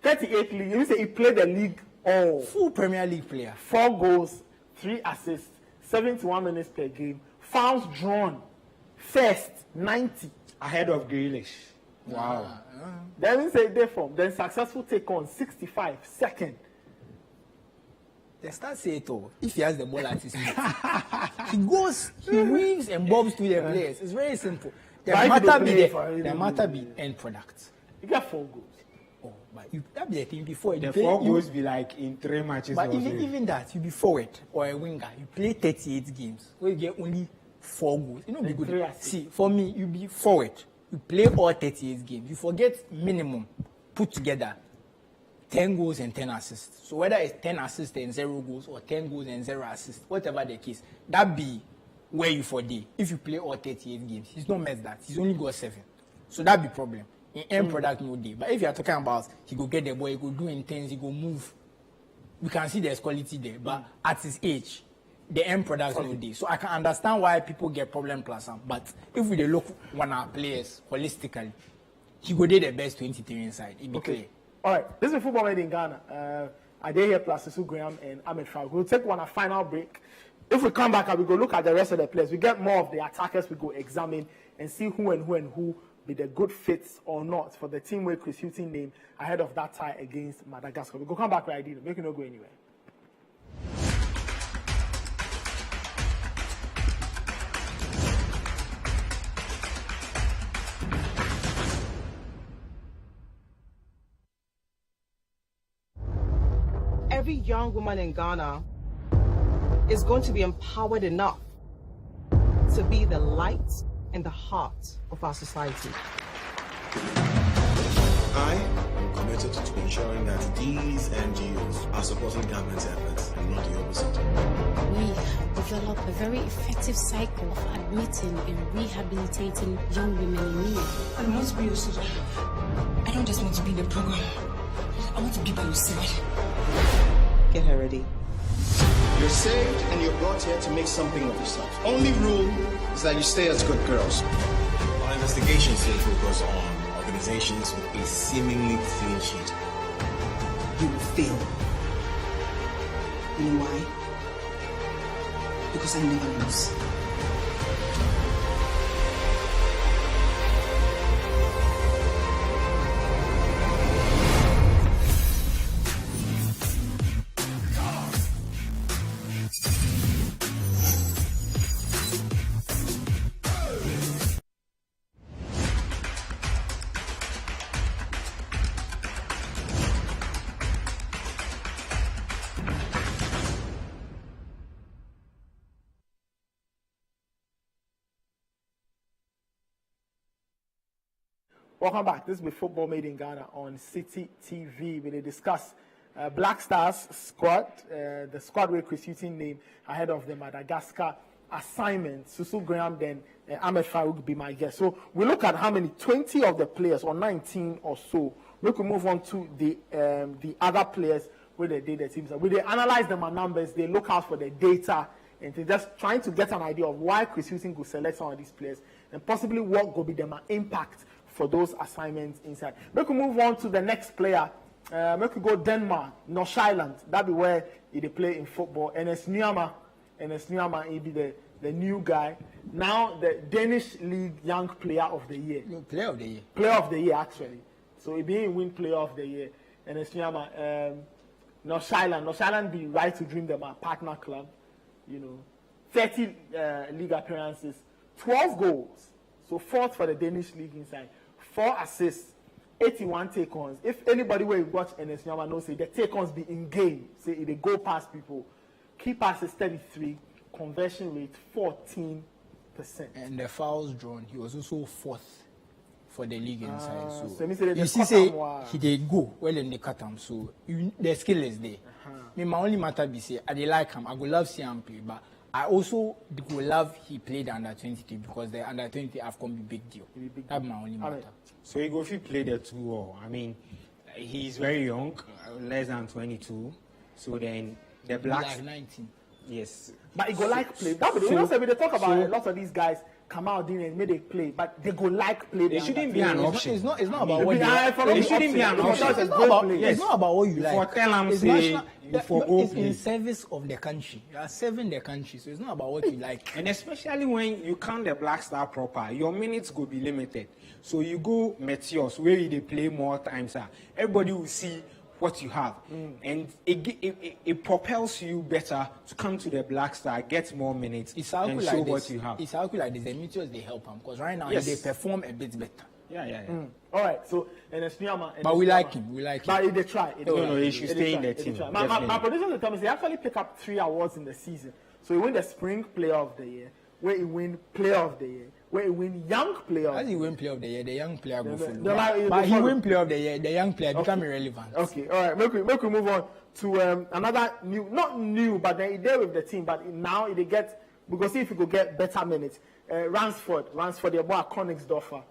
38 league. You say he played the league all. Full Premier League player. 4 goals, 3 assists, 71 minutes per game. Fouls drawn, first 90. ahead of Grealish. Wow. Then we say they from. Then successful take on 65, second. They start say it all. If he has the ball at his feet, he goes, he weaves and bobs to the players. It's very simple. The Why do they matter play be for him? the matter be end product. He got 4 goals. But that be the thing before. The 4 goals be like in 3 matches. But even that, you be forward or a winger, you play 38 games, where you get only 4 goals. You know, be good. See, for me, you be forward, you play all 38 games, you forget minimum put together 10 goals and 10 assists. So whether it's 10 assists and 0 goals or 10 goals and 0 assists, whatever the case, that be where you for day. If you play all 38 games, he's not messed that. He's only got 7. So that be problem. In end product no day. But if you are talking about he go get the ball, he go do intense, he go move, we can see there's quality there. But at his age, the end product no day. So I can understand why people get problem plus him. But if we look one our players holistically, he go do the best 23 inside. It be clear. All right, this is Football Made in Ghana. I did here plus Statistical Graham and Ahmed Faruk. We'll take a final break. If we come back and we go look at the rest of the players, we get more of the attackers, we go examine and see who be the good fits or not for the team where Chris Hughton name ahead of that tie against Madagascar. We go come back right here, make it not go anywhere. Every young woman in Ghana is going to be empowered enough to be the light and the heart of our society. I am committed to ensuring that these NGOs are supporting government's efforts and not the opposite. We have developed a very effective cycle of admitting and rehabilitating young women in need. I want to be your soldier. I don't just want to be in the program. I want to be by your side. Get her ready. You're saved and you're brought here to make something of yourself. Only rule is that you stay as good girls. Our investigations here focus on organizations with a seemingly clean sheet. You will fail. You know why? Because I never lose. Welcome back. This is Football Made in Ghana on City TV. We discuss Black Stars squad, the squad where Chris Hughton name ahead of the Madagascar assignment. Susu Graham, then Ahmed Faruk be my guest. So we look at how many, 20 of the players or 19 or so. We could move on to the other players where they did the teams. We they analyze them on numbers, they look out for the data, and they're just trying to get an idea of why Chris Hughton could select some of these players and possibly what could be their impact for those assignments inside. We could move on to the next player. We could go Denmark, North Island. That be where they play in football. And it's Nyama, he be the new guy. Now the Danish League Young Player of the Year. No, Player of the Year. Player of the Year, actually. So he being win Player of the Year. And it's Nyama. North Island be right to dream them a partner club. 30 league appearances, 12 goals. So 4th for the Danish league inside. 4 assists, 81 take-ons. If anybody where you watch NS Nyama knows, say the take-ons be in game. Say they go past people. Key passes 33, conversion rate 14%. And the fouls drawn, he was also 4th for the league inside. So you see, he did go well in the cut him. So the skill is there. My only matter be say I like him. I go love see him play, but I also go love he played under 23 because the under 20 have come be big deal. That's my only matter. So he go if he play the 2 or I mean, he's very young, less than 22. So then the Blacks like 19. Yes, but he go like play. That would they talk about a lot of these guys come out and may they play, but they go like play. It shouldn't be an option. It's not about what you like. It shouldn't be an option. It's not about what you like. For tell them say for go it's in service of the country. You are serving the country, so it's not about what you like. And especially when you count the Black Star proper, your minutes go be limited. So you go Meteors where they play more times. Everybody will see what you have, and it propels you better to come to the Black Star, get more minutes, and show what you have. It's how like this. The Meteors they help him because right now they perform a bit better. Yeah. All right, so and Esniama. But we like him. We like him. But they try. No, he should stay in the team. My producers tell me they actually pick up 3 awards in the season. So he win the Spring Player of the Year, where he win Player of the Year, where he win Young Player of the Year. As he win Player of the Year, the young player go follow. But he win Player of the Year, the young player become irrelevant. Okay, all right. Make we move on to another new, not new, but then he there with the team. But now they get, because see if he could get better minutes. Ransford, the boy Konigsdorfer.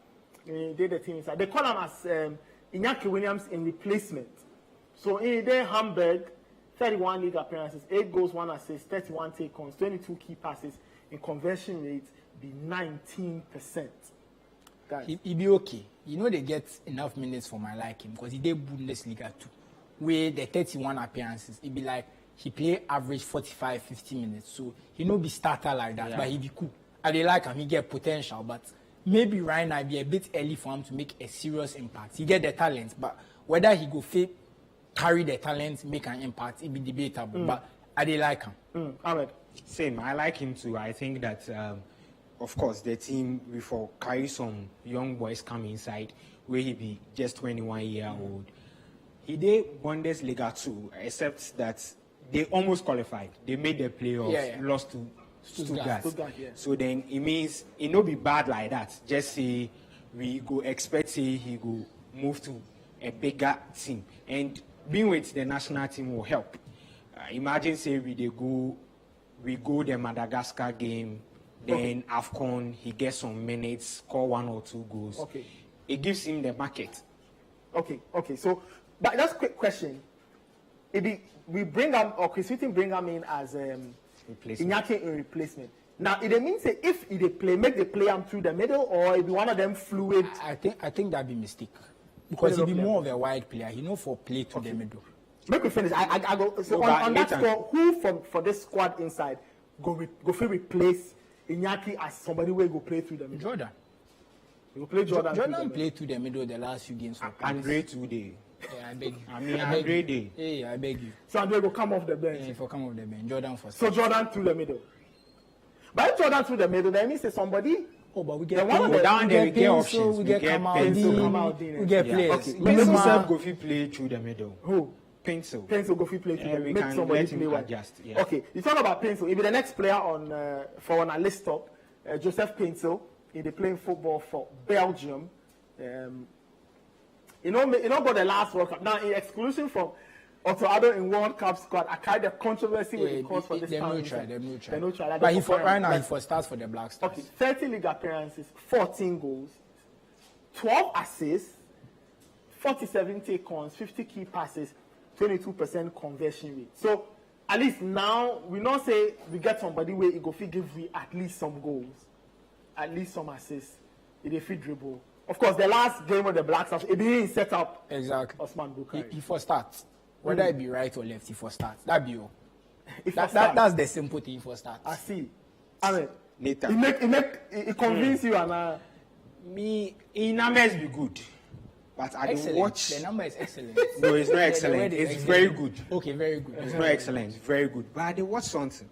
They the team inside. They call him as Iñaki Williams in replacement. So in there, Hamburg, 31 league appearances, 8 goals, 1 assist, 31 take-ons, 22 key passes, in conversion rate be 19%. Guys. He be okay. You know they get enough minutes for my liking because he did Bundesliga too. Where the 31 appearances, it be like he play average 45-50 minutes. So he no be starter like that, but he be cool. I dey like him, he get potential, but maybe right now it be a bit early for him to make a serious impact. He get the talent, but whether he go fit carry the talent, make an impact, it be debatable. But I dey like him. Ahmed. Same. I like him too. I think that, of course, the team before carry some young boys come inside where he be just 21 year old. He did Bundesliga too, except that they almost qualified. They made the playoffs, lost to Stuttgart. So then it means it no be bad like that. Just say we go expect say he go move to a bigger team, and being with the national team will help. Imagine say we go the Madagascar game, then AFCON, he gets some minutes, score 1 or 2 goals. Okay. It gives him the market. Okay. So, but just quick question. We bring him, or Chris Hughton bring him in as Iñaki in replacement. Now, it means that if they play, make the play him through the middle, or it be one of them fluid. I think that'd be mistake because he be more of a wide player. He know for play to the middle. Make we finish. I go. So on that score, who for this squad inside go replace Iñaki as somebody who go play through the middle? Jordan. You play Jordan. Jordan played through the middle the last few games. Andre today. Yeah, I beg you. I mean, Andre day. Hey, I beg you. So Andre will come off the bench. Yeah, for come off the bench. Jordan for. So Jordan through the middle. But if Jordan through the middle, that means somebody. Oh, but we get down there. We get options. We get Kamaldeen. We get players. Okay. Pencil self go fit play through the middle. Who? Pencil go fit play through the middle. We Make can somebody let him play adjust. well. Yeah. Okay. You talk about Pencil. If the next player on our list up, Joseph Pencil, he playing football for Belgium. You know, got the last World Cup. Now, in exclusion from Otto Addo in World Cup squad, I carried the controversy with the cause for this time. They no try. But right now, he starts for the Black Stars. Okay, 30 league appearances, 14 goals, 12 assists, 47 take-ons, 50 key passes, 22% conversion rate. So, at least now, we not say we get somebody where he go fit give we at least some goals, at least some assists, he fit dribble. Of course, the last game of the Black Stars, it didn't set up. Exactly. Osman Bukhari. He for starts. Whether it be right or left, he for starts. That be all. That's the simple thing for starts. I see. I mean, Nathan. It convince you and me in numbers be good. But I don't watch. The number is excellent. No, it's not excellent. It's very good. Okay, very good. It's not excellent. It's very good. But I dey watch something.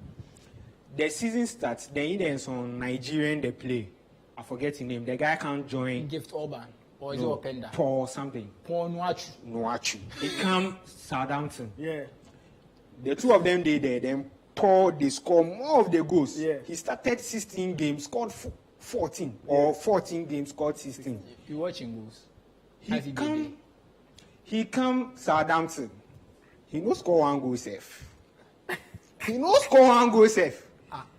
The season starts. The Indians on Nigerian they play. I forget his name. The guy can't join. Gift Orban. Or is it Openda? Paul something. Paul Nuachu. He come Southampton. Yeah. The two of them they there. Then Paul they score more of the goals. Yeah. He started 16 games, scored 14 or 14 games, scored 16. You watching goals? He come Southampton. He no score 1 goal safe. He no score 1 goal safe.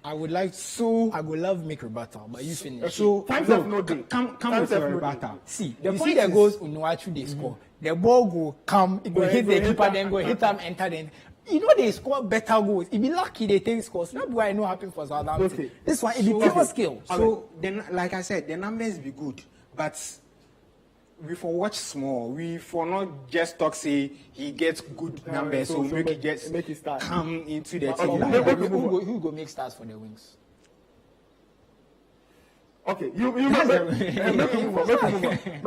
I would like so. I would love make rebuttal, but you finish. So come with your rebuttal. See, the point that goes Unuachu they score. The ball go come, it go hit the keeper, then go hit them, enter then. You know they score better goals. If be lucky they take scores. Not why I know happen for Southampton. Okay. This one it be pure skill. So then, like I said, the numbers be good, but we for watch small. We for not just talk say he gets good numbers, so make it start come into the team. Who go make stars for the wings? Okay, you make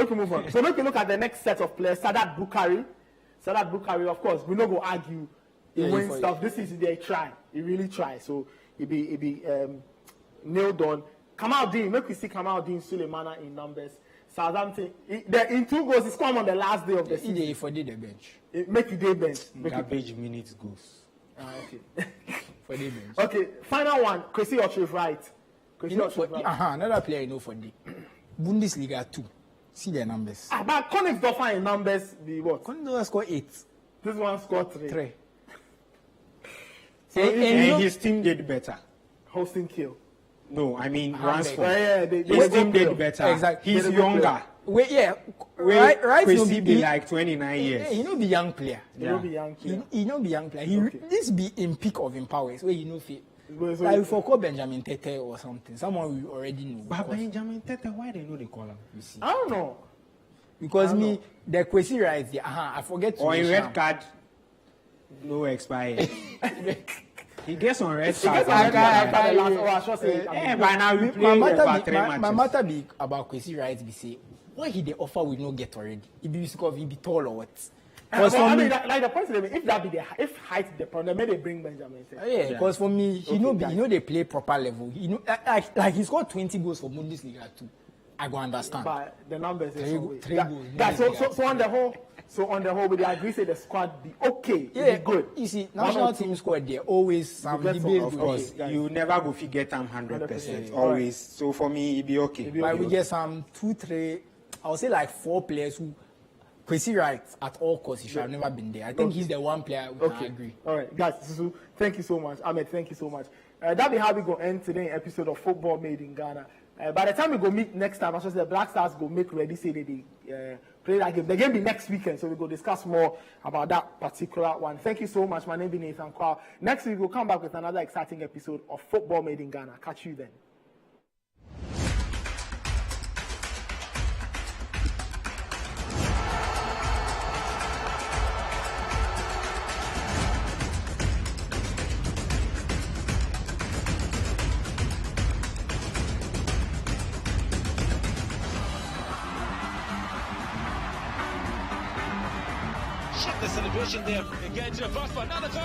we move on. So make we look at the next set of players. Sadat Bukhari, of course, we no go argue. He wins stuff. This is they try. He really try. So he be nailed on. Kamaldeen, make we see Kamaldeen Sulemana in numbers. Southampton. In 2 goals, he scored on the last day of the season. He for the bench. Make the day bench. Garbage minutes goals. Okay. For the bench. Okay, final one. Kwesi Otrif, right? You know, another player you know for the Bundesliga 2. See their numbers. But Königsdorfer in numbers be what? Königsdorfer scored 8. This one scored 3. So and his team did better. Hosting kill. No, I mean Ransford. Yeah, his team did better. Exactly. He's younger. Right. Kwesi be like 29 years. He no be young player. He no be young player. He no be young player. This be in peak of him powers where you know fit. So like for call Benjamin Tete or something. Someone we already know. But Benjamin Tete, why they know they call him? You see. I don't know. Because the Kwesi rights there. I forget to. Or in red card, no expired. He gets on red card. By now we play about 3 matches. My matter be about Kwesi rights. Be say what he the offer we no get already. It be because he be tall or what. I mean, like the point is, if that be if height the problem, maybe they bring Benjamin. Yeah, because for me, he know they play proper level. He know like he scored 20 goals for Bundesliga too. I go understand. But the numbers three goals. So on the whole, we agree say the squad be okay. Yeah, be good. You see, national team squad there always some debate. Of course, you never go forget them 100%. Always. So for me, it be okay. But we get some 2, 3. I would say like 4 players who. Kwesi writes at all costs he should have never been there. I think he's the one player we can agree. All right, guys, Susu, thank you so much. Ahmed, thank you so much. That'll be how we go end today's episode of Football Made in Ghana. By the time we go meet next time, as I said, the Black Stars go make ready, say they play that game. The game be next weekend, so we go discuss more about that particular one. Thank you so much. My name is Nathan Kwao. Next week, we'll come back with another exciting episode of Football Made in Ghana. Catch you then. The celebration there again to the box for another goal.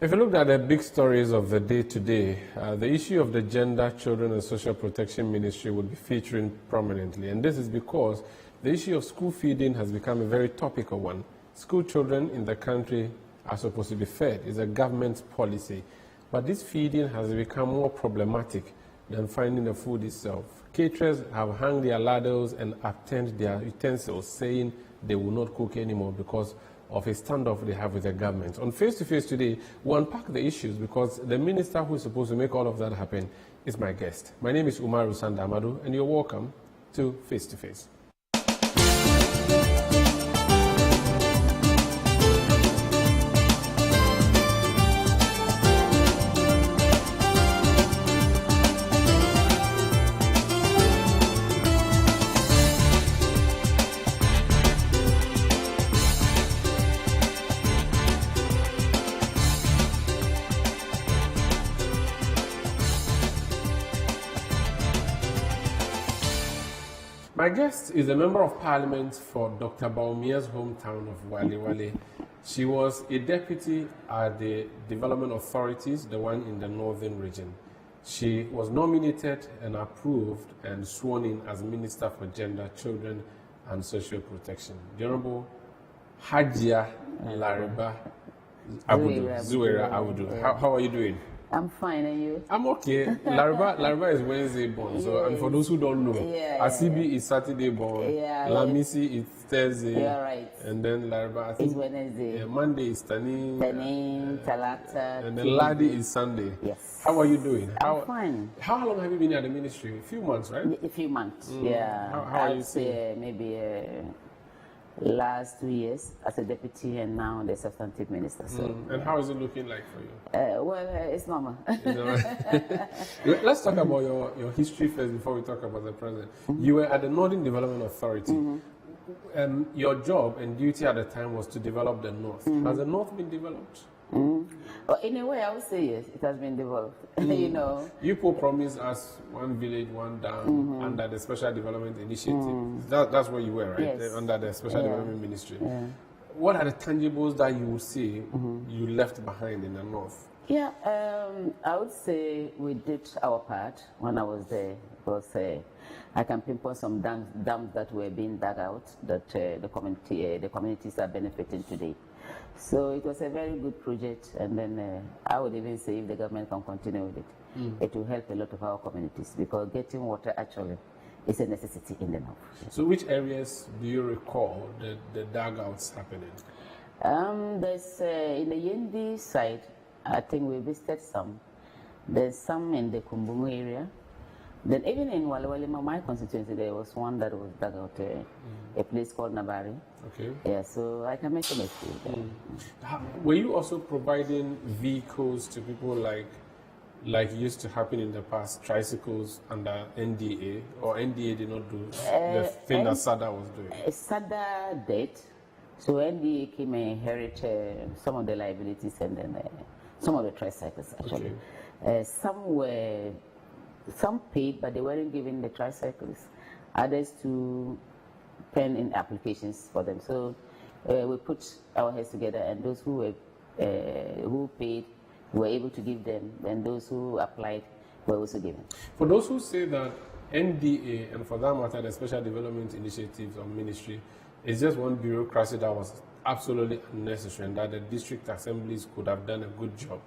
If you look at the big stories of the day today, the issue of the Gender, Children and Social Protection Ministry will be featuring prominently. And this is because the issue of school feeding has become a very topical one. School children in the country are supposed to be fed. It's a government policy. But this feeding has become more problematic than finding the food itself. Caterers have hung their ladders and upturned their utensils, saying they will not cook anymore because of a standoff they have with the government. On Face to Face today, we'll unpack the issues because the minister who is supposed to make all of that happen is my guest. My name is Umaru Sandamadu, and you're welcome to Face to Face. My guest is a member of parliament for Dr. Baumia's hometown of Wale Wale. She was a deputy at the development authorities, the one in the northern region. She was nominated and approved and sworn in as Minister for Gender, Children and Social Protection. The Honorable Hajia Lariba Zuwera Abudu. How are you doing? I'm fine, and you? I'm okay. Lariba is Wednesday born, so and for those who don't know, Asibi is Saturday born, Lamisi is Thursday, right. And then Lariba I think is Wednesday. Monday is Tani, Talata, and then Ladi is Sunday. Yes. How are you doing? I'm fine. How long have you been at the ministry? A few months, right? A few months. Yeah. How are you say maybe last 2 years as a deputy and now the substantive minister. So, and how is it looking like for you? Well, it's normal. Let's talk about your history first before we talk about the present. You were at the Northern Development Authority. Your job and duty at the time was to develop the North. Has the North been developed? Well, in a way, I would say yes, it has been developed. You know, you promised us one village, one dam under the Special Development Initiative. That's where you were, right? Yes. Under the Special Development Ministry. Yeah. What are the tangibles that you would say you left behind in the North? Yeah, I would say we did our part when I was there, because I can pinpoint some dams that were being dug out that the communities are benefiting today. So it was a very good project, and then I would even say if the government can continue with it, it will help a lot of our communities, because getting water actually is a necessity in the north. So which areas do you recall the dugouts happening? There's in the Yendi side, I think we visited some. There's some in the Kumbungu area. Then even in Walewalema, my constituency, there was one that was dug out, a place called Nabari. Okay. Yeah, so I can mention a few. Were you also providing vehicles to people like used to happen in the past, tricycles under NDA, or NDA did not do the thing that SADA was doing? SADA did. So NDA came and inherited some of the liabilities and then some of the tricycles actually. Okay. Some paid, but they weren't given the tricycles. Others to pen in applications for them. So we put our heads together, and those who paid were able to give them, and those who applied were also given. For those who say that NDA, and for that matter, the Special Development Initiatives of Ministry, is just one bureaucracy that was absolutely unnecessary, and that the district assemblies could have done a good job,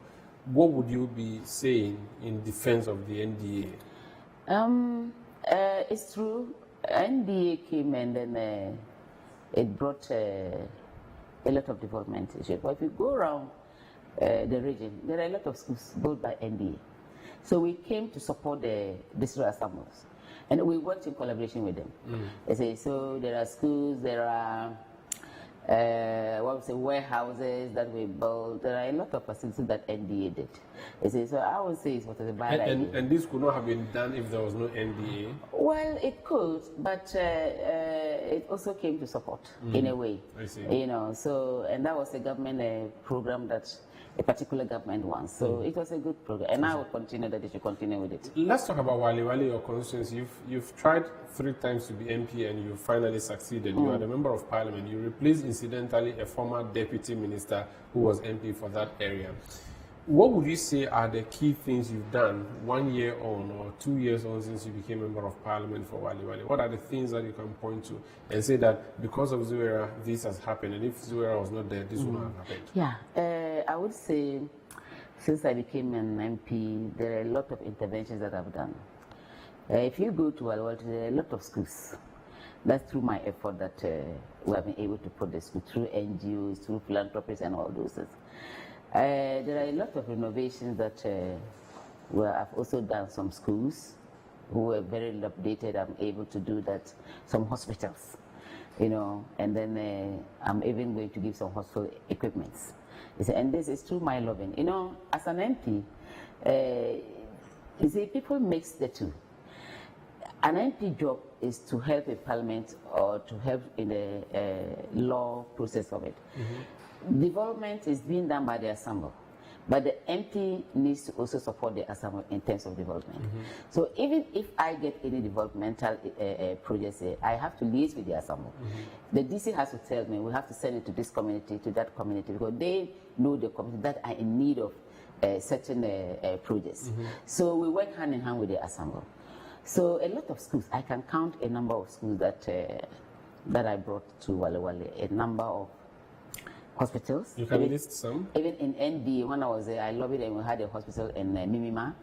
what would you be saying in defense of the NDA? It's true. NDA came and then it brought a lot of development issues. But if you go around the region, there are a lot of schools built by NDA. So we came to support the district assemblies, and we worked in collaboration with them. So there are schools, there are warehouses that we built. There are a lot of facilities that NDA did. So I would say it was a bad idea. And this could not have been done if there was no NDA? Well, it could, but it also came to support in a way. I see. You know, so, and that was a government program that a particular government wants. So it was a good program, and I will continue that. They should continue with it. Let's talk about Wali, your constituency. You've tried 3 times to be MP, and you finally succeeded. You are the member of parliament. You replaced, incidentally, a former deputy minister who was MP for that area. What would you say are the key things you've done 1 year on or 2 years on since you became member of parliament for Wali? What are the things that you can point to and say that because of Zuwera, this has happened, and if Zuwera was not there, this would not have happened? Yeah, I would say since I became an MP, there are a lot of interventions that I've done. If you go to Wali, there are a lot of schools. That's through my effort that we have been able to put the school through NGOs, through philanthropies and all those things. There are a lot of renovations that I've also done. Some schools who were very updated, I'm able to do that. Some hospitals, you know, and then I'm even going to give some hospital equipments. And this is through my loving. You know, as an MP, you see, people mix the two. An MP job is to help a parliament or to help in the law process of it. Development is being done by the assembly, but the MP needs to also support the assembly in terms of development. So even if I get any developmental projects, I have to liaise with the assembly. The DC has to tell me we have to send it to this community, to that community, because they know the community that are in need of certain projects. So we work hand in hand with the Assembly. So a lot of schools, I can count a number of schools that I brought to Wale Wale, a number of hospitals. You can list some? Even in ND, when I was there, I lobbied and we had a hospital in Mimima,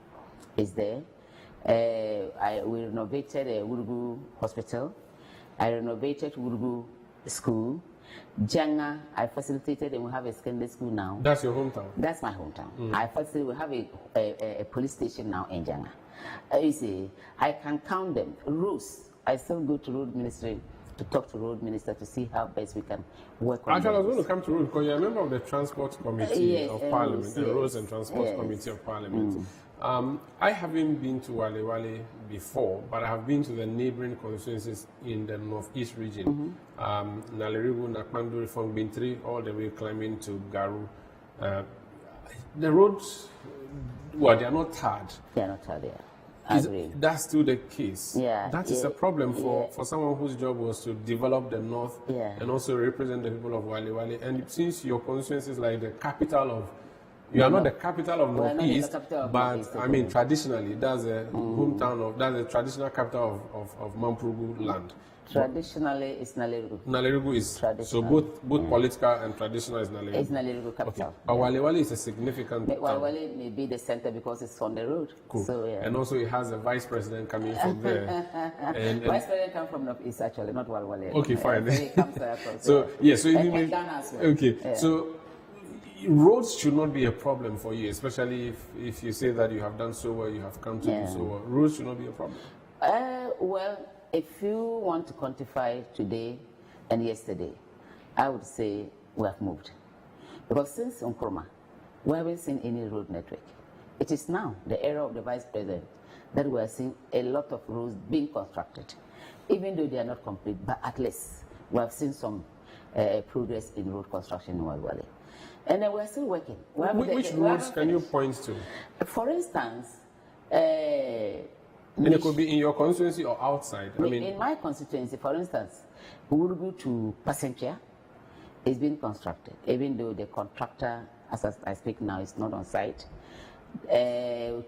is there. We renovated a Wurugu hospital. I renovated Wurugu school. Janga, I facilitated and we have a secondary school now. That's your hometown? That's my hometown. I facilitated, we have a police station now in Janga. You see, I can count them. Roads, I still go to road ministry to talk to road minister to see how best we can work on. Actually, I was going to come to road because you're a member of the Transport Committee of Parliament, the Roads and Transport Committee of Parliament. I haven't been to Wale Wale before, but I have been to the neighboring constituencies in the northeast region. Nalerigu, Nakmandu, from Bintri, all the way climbing to Garu. The roads, well, they are not tarred. They are not tarred, That's still the case. Yeah, that is a problem for someone whose job was to develop the north and also represent the people of Wale Wale. And since your constituency is like the capital of, you are not the capital of Northeast, but I mean traditionally that's a hometown of, that's the traditional capital of Mampurugu land. Traditionally, it's Nalerigu. Nalerigu is so both political and traditional is Nalerigu. It's Nalerigu capital. Okay. But Wale Wale is a significant town. Wale Wale may be the center because it's on the road. Cool. So, and also it has a vice president coming from there. and vice president comes from Northeast actually, not Wale Wale. Okay, fine. So he comes across. So yeah, so and Ghana as well. Okay, yeah. So roads should not be a problem for you, especially if you say that you have done so well, you have come to do so well. Roads should not be a problem. Well, if you want to quantify today and yesterday, I would say we have moved. Because since Nkrumah, we haven't seen any road network. It is now, the era of the vice president, that we are seeing a lot of roads being constructed. Even though they are not complete, but at least we have seen some progress in road construction in Wale Wale. And then we are still working. Which roads can you point to? For instance, and it could be in your constituency or outside. I mean, in my constituency, for instance, Wurugu to Passenger is being constructed, even though the contractor, as I speak now, is not on site. Wumu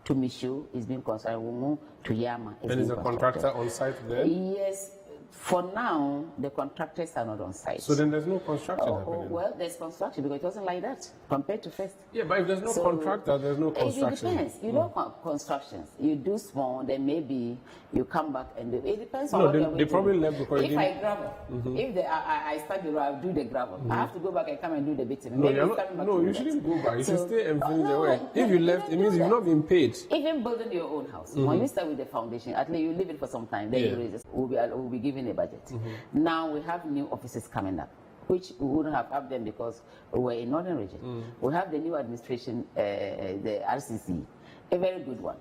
to Mishu is being constructed. Wumu to Yama is and is the contractor on site there? Yes. For now, the contractors are not on site. So then there's no construction happening? Well, there's construction because it wasn't like that compared to first. Yeah, but if there's no contractor, there's no construction. It depends. You know, constructions. You do small, then maybe you come back and do. It depends on what they probably left because if I gravel, if I start the road, I'll do the gravel. I have to go back and come and do the bitumen. No, you shouldn't go back. You should stay and finish the work. If you left, it means you've not been paid. Even building your own house, when you start with the foundation, at least you leave it for some time. Then you raise it. We'll be given a budget. Now we have new offices coming up, which we wouldn't have them because we were in Northern Region. We have the new administration, the RCC, a very good one.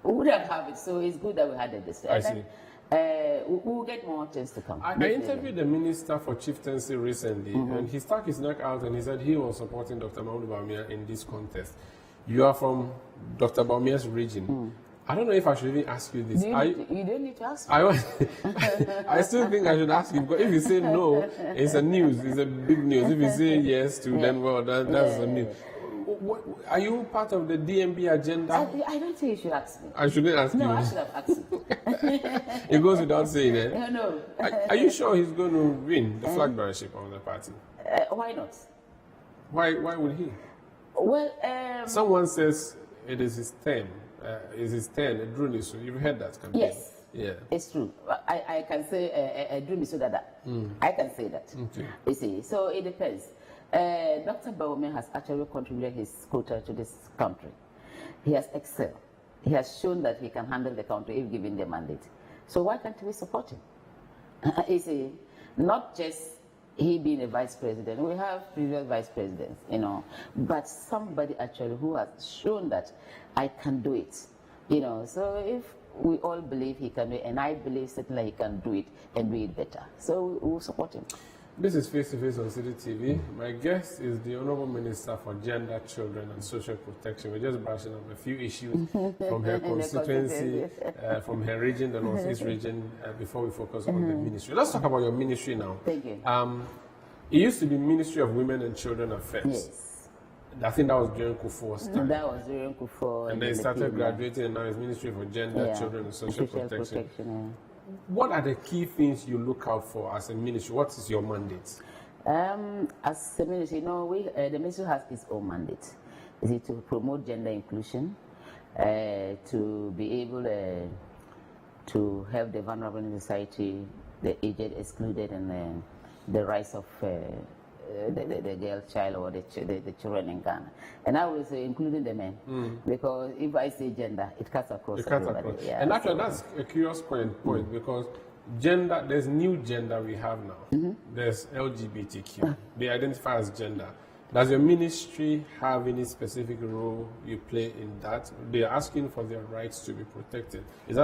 We wouldn't have it, so it's good that we had this. I see. We'll get more chance to come. I interviewed the Minister for Chieftaincy recently, and he stuck his neck out and he said he was supporting Dr. Mahmoud Bawumia in this contest. You are from Dr. Bawumia's region. I don't know if I should even ask you this. You don't need to ask me. I still think I should ask you, because if you say no, it's a news, it's a big news. If you say yes to, then well, that's a news. Are you part of the DMB agenda? I don't think you should ask me. I shouldn't ask you. No, I should have asked you. It goes without saying it. No. Are you sure he's going to win the flag bearership of the party? Why not? Why would he? Well, someone says it is his term. Is his turn, You've heard that campaign? Yes. Yeah. It's true. I can say that. I can say that. Okay. You see, so it depends. Dr. Bawumia has actually contributed his quota to this country. He has excelled. He has shown that he can handle the country if given the mandate. So why can't we support him? You see, not just he being a vice president. We have previous vice presidents, but somebody actually who has shown that I can do it, So if we all believe he can do it, and I believe certainly he can do it and do it better, so we'll support him. This is Face to Face on City TV. My guest is the Honorable Minister for Gender, Children and Social Protection. We're just brushing up a few issues from her constituency, from her region, the Northeast region, before we focus on the ministry. Let's talk about your ministry now. Thank you. It used to be Ministry of Women and Children Affairs. Yes. I think that was during Kufuor's time. That was during Kufuor. And then it started graduating, and now it's Ministry for Gender, Children, and Social Protection. What are the key things you look out for as a ministry? What is your mandate? As a ministry, the ministry has its own mandate. Is it to promote gender inclusion, to be able to help the vulnerable in society, the aged, excluded, and the rights of the girl child or the children in Ghana. And I will say including the men, because if I say gender, it cuts across everybody. Yeah, and actually, that's a curious point because gender, there's new gender we have now. There's LGBTQ. They identify as gender. Does your ministry have any specific role you play in that? They're asking for their rights to be protected. Is that